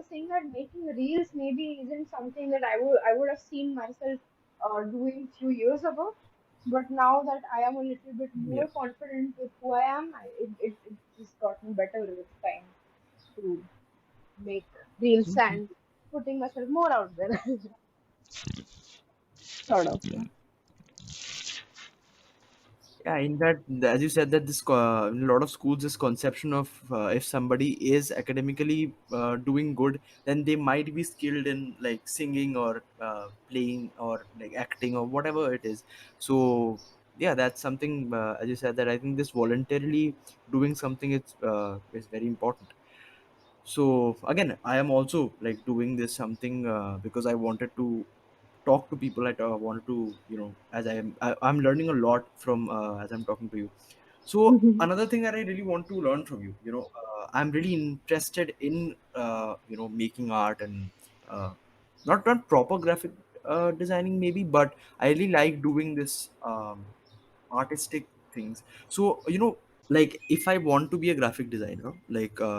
saying that making reels maybe isn't something that I would have seen myself doing few years ago. But now that I am a little bit Yeah. more confident with who I am, it just gotten better with time to make reels and putting myself more out there. Sort of. Yeah. Yeah, in fact, as you said, that in a lot of schools, this conception of if somebody is academically doing good, then they might be skilled in like singing or playing or like acting or whatever it is. So yeah, that's something, as you said, that I think this voluntarily doing something is very important. So again, I am also like doing this something because I wanted to talk to people. I wanted to, as I'm learning a lot from as I'm talking to you. So another thing that I really want to learn from you, I'm really interested in making art and not proper graphic designing maybe, but I really like doing this artistic things. So like if I want to be a graphic designer,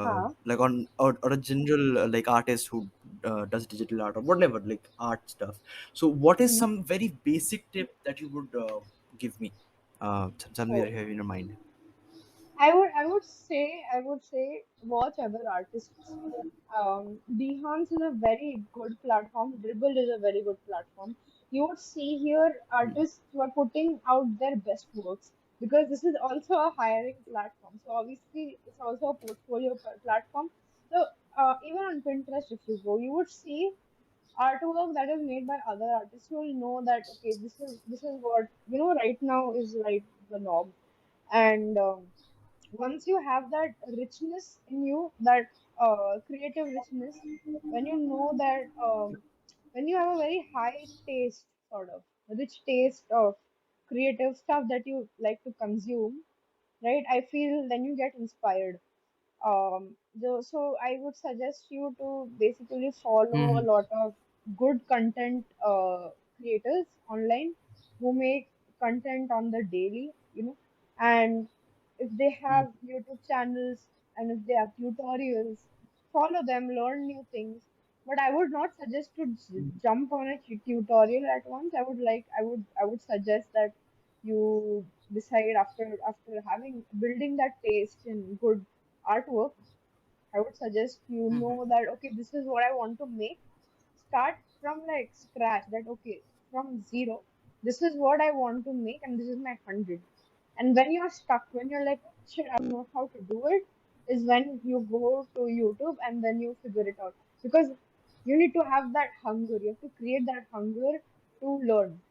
Huh. like or a general like artist who does digital art or whatever, like art stuff. So what is Mhm. some very basic tip that you would give me, something that Oh, you have in your mind? I would say watch other artists. Behance is a very good platform. Dribble is a very good platform. You would see here artists who are putting out their best works because this is also a hiring platform. So obviously it's also a portfolio platform. So even on Pinterest, if you go, you would see artwork that is made by other artists. You will know that okay, this is what right now is like the norm. And once you have that richness in you, that creative richness, when you know that when you have a very high taste, sort of rich taste of creative stuff that you like to consume, right? I feel then you get inspired. So I would suggest you to basically follow a Mm-hmm. lot of good content creators online who make content on the daily, and if they have YouTube channels and if they have tutorials, follow them, learn new things. But I would not suggest to jump on a tutorial at once. I would suggest that you decide after having building that taste in good artwork. I would suggest that okay, this is what I want to make. Start from like scratch. That okay, from zero. This is what I want to make, and this is my 100. And when you're stuck, when you're like, shit, I don't know how to do it, is when you go to YouTube and then you figure it out. Because you need to have that hunger. You have to create that hunger to learn.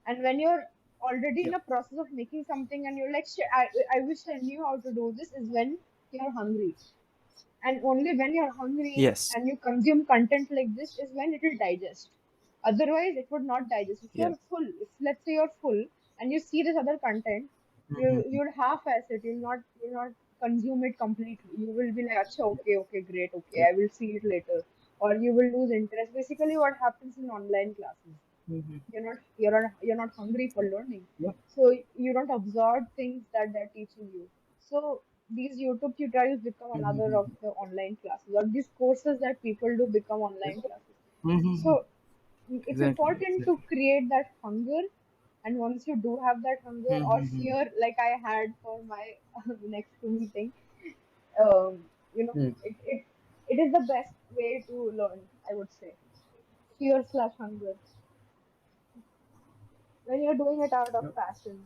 And when you're already in Yep. a process of making something and you're like, shit, I wish I knew how to do this, is when you're hungry. And only when you're hungry Yes. and you consume content like this is when it will digest. Otherwise, it would not digest. If Yeah. you're full, if let's say you're full and you see this other content, Mm-hmm. you'll half-ass it. You'll not consume it completely. You will be like, Acha, Yep. okay, okay, great, okay, Yep. I will see it later. Or you will lose interest. Basically, what happens in online classes, Mm-hmm. you're not hungry for Yep. learning, Yep. so you don't absorb things that they're teaching you. So these YouTube tutorials become another of Mm-hmm. the online classes, or these courses that people do become Yep. online classes. Mm-hmm. So it's Exactly. important to Exactly. create that hunger, and once you do have that hunger or Mm-hmm. fear like I had for my next meeting, um, it is the best way to learn, I would say. Fear slash hunger, when you're doing it out of Yep. passion.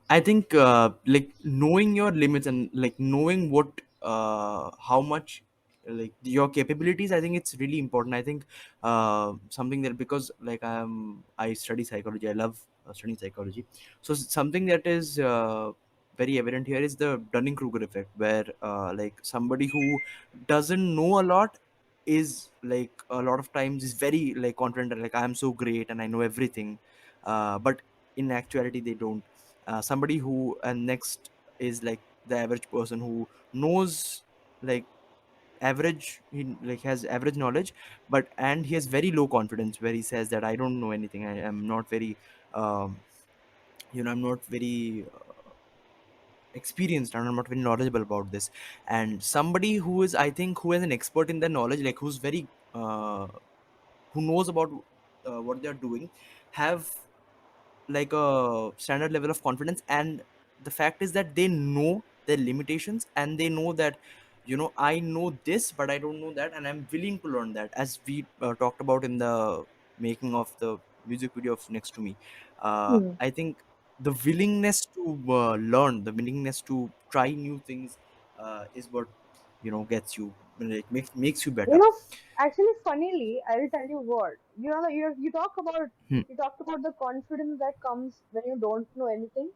I think like knowing your limits and like knowing what how much like your capabilities, I think it's really important. I think something that, because like I study psychology, I love studying psychology. So something that is very evident here is the Dunning-Kruger effect, where like somebody who doesn't know a lot is like a lot of times is very like confident and like I am so great and I know everything, but in actuality they don't. Somebody who, and next is like the average person who knows like average, he like has average knowledge, but and he has very low confidence where he says that I don't know anything, I am not very um, I'm not very experienced and I'm not very knowledgeable about this. And somebody who is, I think, who is an expert in their knowledge, like who's very who knows about what they're doing, have like a standard level of confidence. And the fact is that they know their limitations and they know that I know this but I don't know that, and I'm willing to learn that, as we talked about in the making of the music video of Next to Me. Hmm. I think the willingness to learn, the willingness to try new things is what gets you, like makes you You better. know, actually, funnily, I'll tell you what. Hmm. You talked about the confidence that comes when you don't know anything.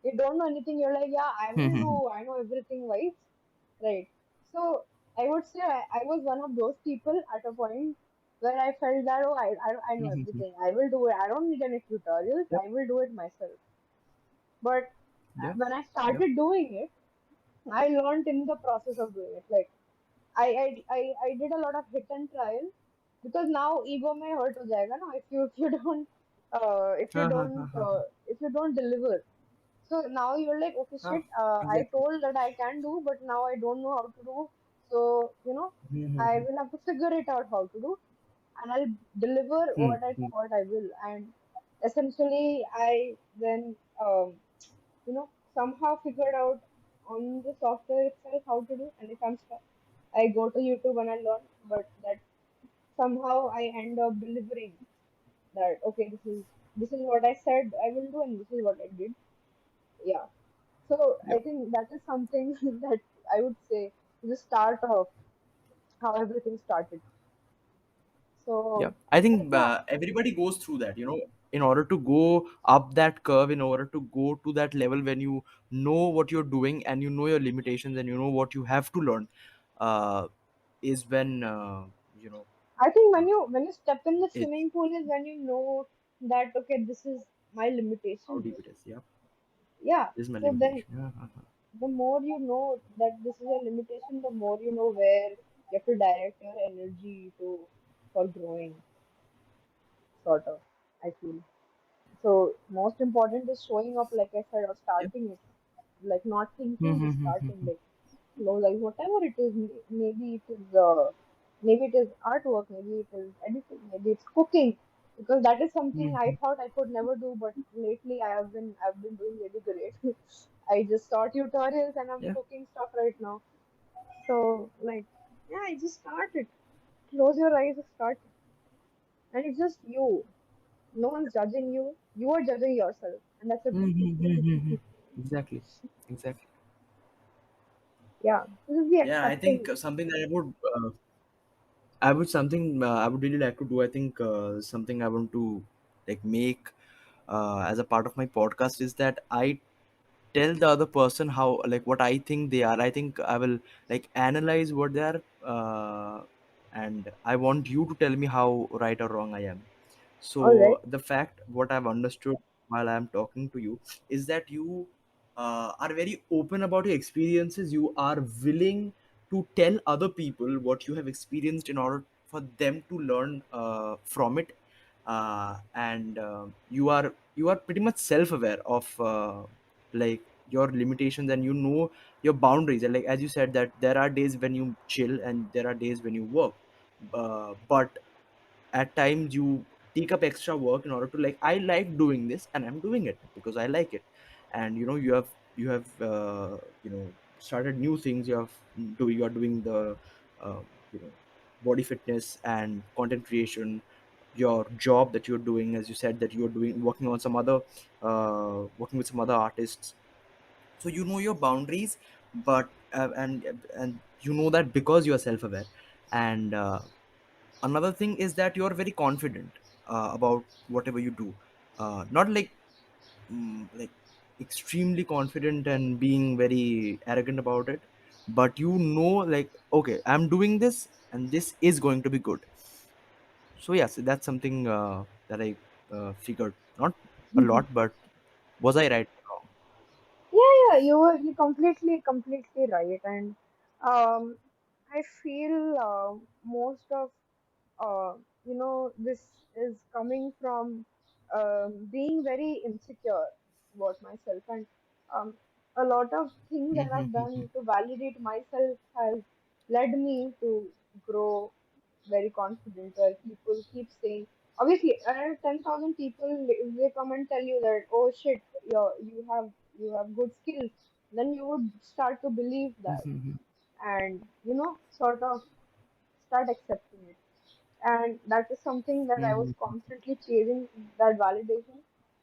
You don't know anything. You're like, yeah, I will Hmm. do. I know everything, right? Right. So I would say I was one of those people at a point where I felt that oh, I know Hmm. everything. I will do it. I don't need any tutorials. Yep. I will do it myself. But Yeah. when I Yep. started doing it, I learned in the process of doing it. Like I did a lot of hit and trial, because now ego may hurt हो जाएगा ना, if you don't Ha, ha, ha, ha, ha. if you don't deliver. So now you're like, okay, Ah, shit, I exactly. told that I can do, but now I don't know how to do. So I Hmm. will have to figure it out how to do, and I'll deliver Hmm. what I Hmm. thought I will. And essentially, I then somehow figured out on the software itself how to do. And if I'm stuck, I go to YouTube and I learn. But that somehow I end up delivering that okay, this is what I said I will do, and this is what I did. Yeah. So I Yep. think that is something that I would say is the start of how everything started. Yeah, So I but think yeah, everybody goes through that, in order to go up that curve, in order to go to that level when you know what you're doing and you know your limitations and you know what you have to learn, uh, is when you know I think uh, when you step in the it's swimming pool is when you know that okay, this is my how limitation deep here. it is. Yeah, Yeah. this is my So then limitation. Yeah. Uh-huh. the more you know that this is a limitation, the more you know where you have to direct your energy to for growing, sort of, I feel. So most important is showing up, like I said, or Yeah. starting it. Like not thinking, just starting. Mm-hmm. Like close eyes, whatever it is. Maybe it is artwork, maybe it is editing, maybe it's cooking. Because that is something I thought I could never do, but lately I've been doing really great. I just saw tutorials and I'm Yeah. cooking stuff right now. So like, yeah, I just started. Close your eyes and start, and it's just you. No one's judging you. You are judging yourself, and that's a good thing. Mm-hmm. Exactly. Exactly. Yeah, this is the Yeah, I think accepting. something that I would something I would really like to do. I think something I want to like make as a part of my podcast is that I tell the other person how like what I think they are. I think I will like analyze what they are, and I want you to tell me how right or wrong I am. All right. So the fact what I've understood while I'm talking to you is that you are very open about your experiences. You are willing to tell other people what you have experienced in order for them to learn from it, and you are pretty much self-aware of like your limitations, and you know your boundaries. And like as you said that there are days when you chill and there are days when you work, but at times you take up extra work in order to like I like doing this and I'm doing it because I like it. And you have started new things. You are doing the you know body fitness and content creation, your job that you're doing, as you said that you're doing working on some other working with some other artists. So you know your boundaries, but and you know that because you are self-aware. And another thing is that you're very confident about whatever you do, not like extremely confident and being very arrogant about it, but you know like okay, I'm doing this and this is going to be good. So yes, that's something that I figured, not a lot, but was I right or wrong? Yeah, yeah, you completely right, and I feel most of this is coming from being very insecure about myself, and um, a lot of things that I've done to validate myself has led me to grow very confident. Where people keep saying, obviously, around 10,000 people, if they come and tell you that, oh shit, you have good skills, then you would start to believe that, and sort of start accepting it. And that is something that I was constantly chasing, that validation.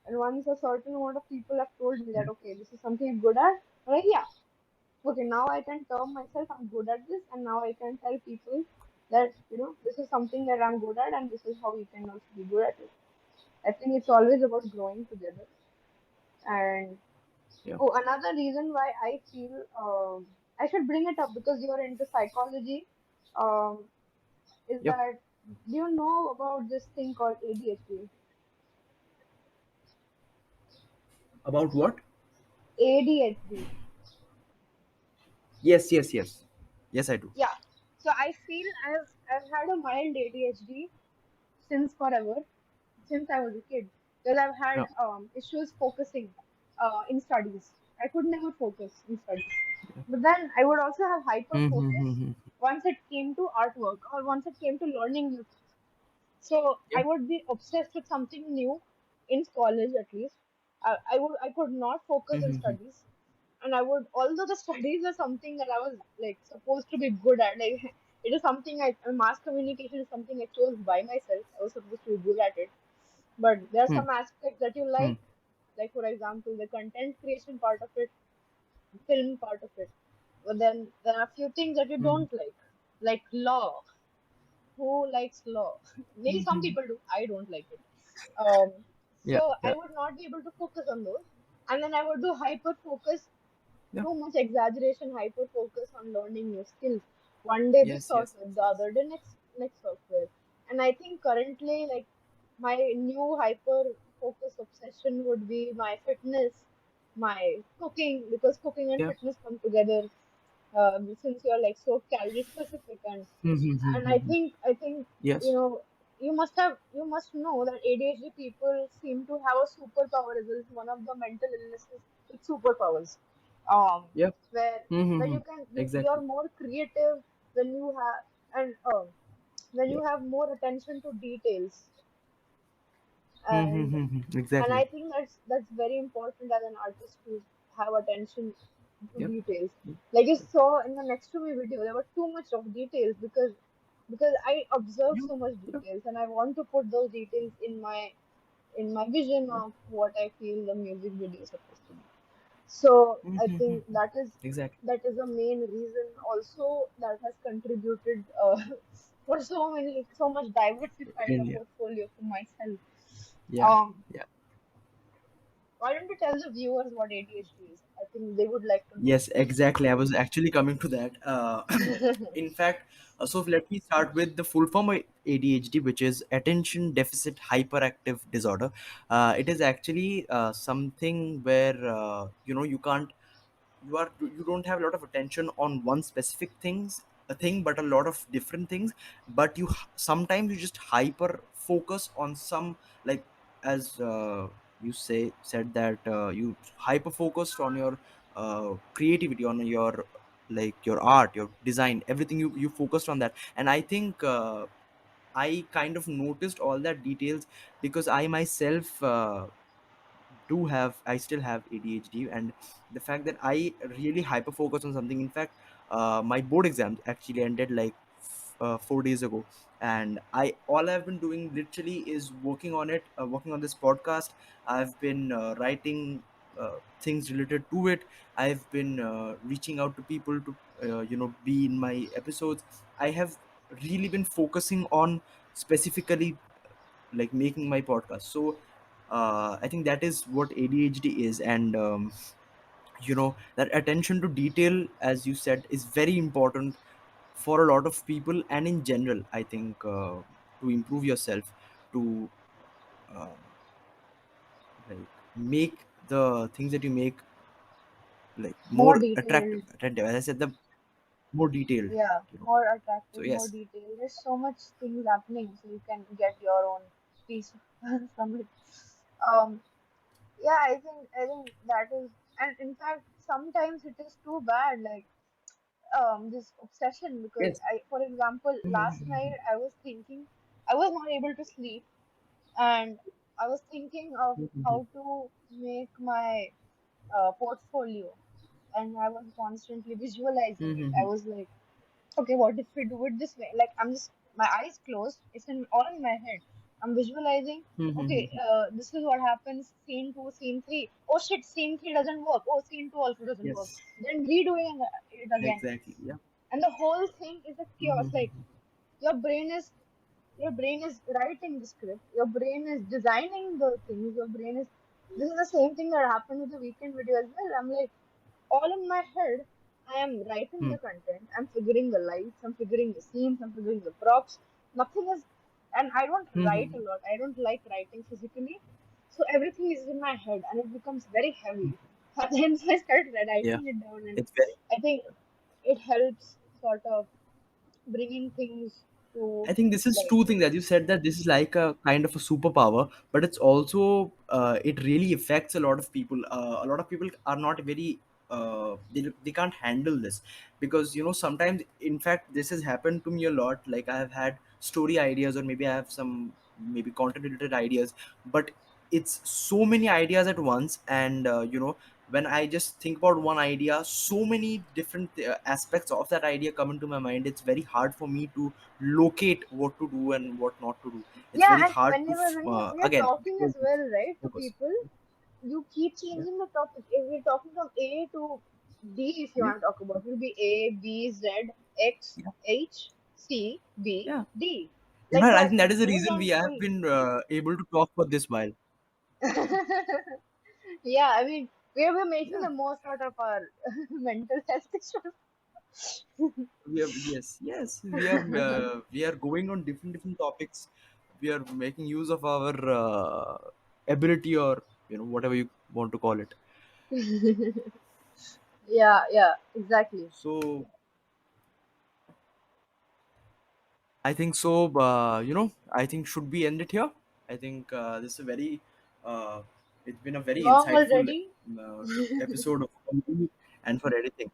And once a certain amount of people have told me that, okay, this is something you're good at, I'm like, yeah, okay, now I can term myself, I'm good at this, and now I can tell people that, this is something that I'm good at, and this is how you can also be good at it. I think it's always about growing together. And Yeah. oh, another reason why I feel I should bring it up because you're into psychology. Um, is Yeah. that do you know about this thing called ADHD? About what? ADHD. Yes, yes, yes. Yes, I do. Yeah. So I feel I've had a mild ADHD since forever, since I was a kid, because I've had Yeah. issues focusing in studies. I could never focus in studies. But then I would also have hyper focus Mm-hmm. once it came to artwork or once it came to learning new things. So Yeah. I would be obsessed with something new in college at least. I could not focus in Mm-hmm. studies, and I would, although the studies are something that I was like supposed to be good at, like it is something mass communication is something I chose by myself. I was supposed to be good at it, but there are Hmm. some aspects that you Hmm. like for example the content creation part of it, film part of it. But then there are a few things that you Hmm. don't like law. Who likes law? Maybe some Hmm. people do. I don't like it. Um, Yeah. so I Yeah. would not be able to focus on those, and then I would do hyper focus, Yeah. too much exaggeration, hyper focus on learning new skills. One day this Yes. Yes. software, the other day next software. And I think currently, like my new hyper focus obsession would be my fitness, my cooking, because cooking and Yeah. fitness come together. Since you're like so calorie specific, and I think you Yes. know you must know that ADHD people seem to have a superpower as well. It's one of the mental illnesses with superpowers. Um, Yeah. where Mm-hmm. you're Exactly. more creative when you have and when Yeah. you have more attention to details, and and Exactly. I think that's very important as an artist to have attention to Yep. details. Like you saw in the next to me video, there were too much of details because I observe Yeah. so much Yep. details and I want to put those details in my vision Yeah. of what I feel the music video is supposed to be. So I think Mm-hmm. Exactly. that is the main reason also that has contributed for so much diversified a India. portfolio for myself. Yeah. Um, Yeah. why don't you tell the viewers what ADHD is? I think they would like to know. Yes, exactly. I was actually coming to that. In fact, so let me start with the full form of ADHD, which is Attention Deficit Hyperactive Disorder. It is actually something where you can't you don't have a lot of attention on one specific things a thing, but a lot of different things. But sometimes you just hyper focus on some, like, as you said that you hyper focused on your creativity, on your, like, your art, your design, everything. You focused on that, and I think I kind of noticed all that details, because I myself I still have ADHD. And the fact that I really hyper focus on something. In fact, my board exams actually ended like 4 days ago, and I all I've been doing literally is working on it, working on this podcast. I've been writing things related to it. I've been reaching out to people to be in my episodes. I have really been focusing on specifically, like, making my podcast. So I think that is what ADHD is. And that attention to detail, as you said, is very important for a lot of people. And in general, I think to improve yourself, to uh, like make the things that you make, like, More more attractive, detailed, as I said, the more detailed, yeah, you know more so attractive, more yes. detailed. There's so much things happening, so you can get your own piece from it. Um, yeah, I think that is, and in fact, sometimes it is too bad. Like this obsession, because Yes. for example, last night I was thinking I was not able to sleep, and I was thinking of how to make my portfolio, and I was constantly visualizing it. I was like, okay, what if we do it this way? Like I'm just my eyes closed, it's in all in my head. I'm visualizing, okay, this is what happens, scene two, scene three. Oh shit, scene three doesn't work. Oh, scene two also doesn't work. Yes. Then redoing it again. Exactly. Yeah. And the whole thing is a chaos. Like your brain is your brain is writing the script, your brain is designing the things, your brain is this is the same thing that happened with the weekend video as well. I'm like all in my head, I am writing Hmm. the content, I'm figuring the lights, I'm figuring the scenes, I'm figuring the props. Nothing is, and I don't write a Hmm. lot. I don't like writing physically. So everything is in my head and it becomes very heavy. And then I start Yeah. writing it down, and It's very I think it helps sort of bringing things to I think this is like, two things. As you said, that this is like a kind of a superpower, but it's also it really affects a lot of people. A lot of people are not very they can't handle this, because sometimes, in fact, this has happened to me a lot. Like, I have had story ideas, or maybe I have some, maybe content related ideas, but it's so many ideas at once. And when I just think about one idea, so many different aspects of that idea come into my mind. It's very hard for me to locate what to do and what not to do. It's yeah. very And hard to whenever when you're again, talking as well, right, to focus. people, you keep Yeah. changing the topic. If we're talking from A to D, if you Yeah. want to talk about, it will be A, B, Z, X, Yeah. H, C, B, Yeah. D. In Like fact, I that. think that It is the goes reason on we have full. been able to talk for this while. Yeah, I mean, we're making Yeah. the most out of our mental health We are, yes, yes, we are going on different topics. We are making use of our ability, or whatever you want to call it. Yeah, yeah, exactly. So I think so. I think should we end it here? I think this is a very, uh, it's been a very Long insightful already. uh, episode for me and for editing.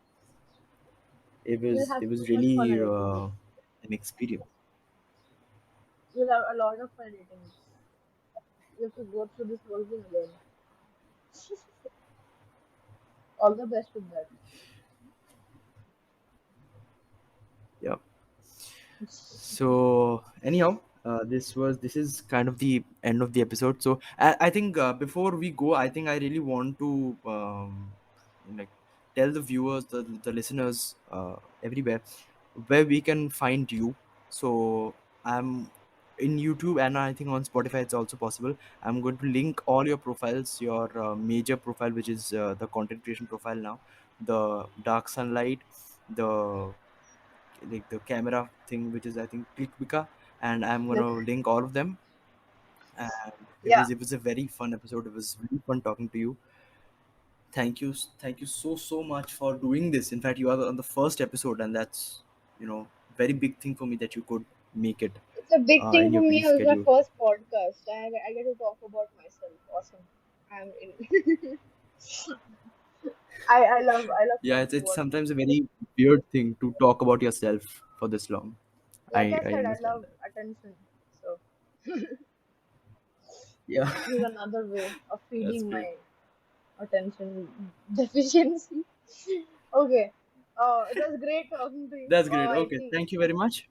It We'll was have it so was much fun really editing it. an experience. We'll have a lot of fun editing it. We have to go through this whole thing again. All the best with that. Yeah. So anyhow, this is kind of the end of the episode. So I think before we go, I think I really want to like tell the viewers, the listeners everywhere where we can find you. So I'm in YouTube and I think on Spotify it's also possible. I'm going to link all your profiles, your major profile, which is the content creation profile now, the dark sunlight, the like the camera thing, which is I think Ritwika, and I'm Yes. gonna link all of them. And Yeah. it was a very fun episode. It was really fun talking to you. Thank you so much for doing this. In fact, you are on the first episode, and that's you know very big thing for me that you could make it It's a big thing in for your me. busy It was my schedule. first podcast. I get to talk about myself. Awesome. I'm in. I love Yeah, talking it's about sometimes a myself. very weird thing to talk about yourself for this long. Like I I said, I understand love that. attention. So Yeah, this is another way of that's feeding great. my attention deficiency. Okay. It was great talking to you. That's Oh, great. I Okay, think. thank you very much.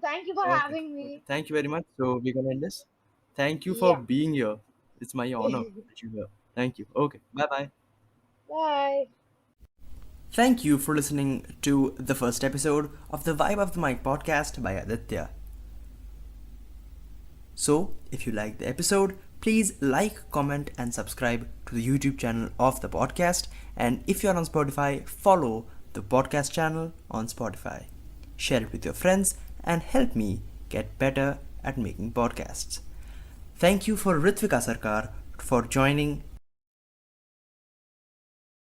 Thank you for Okay. having Okay. me. Thank you very much. So we're gonna end this. Thank you for Yeah. being here. It's my honor that you're here. Thank you. Okay. Bye bye. Bye. Thank you for listening to the first episode of the Vibe of the Mic podcast by Aditya. So, if you like the episode, please like, comment, and subscribe to the YouTube channel of the podcast. And if you're on Spotify, follow the podcast channel on Spotify. Share it with your friends and help me get better at making podcasts. Thank you for Ritwika Sarkar for joining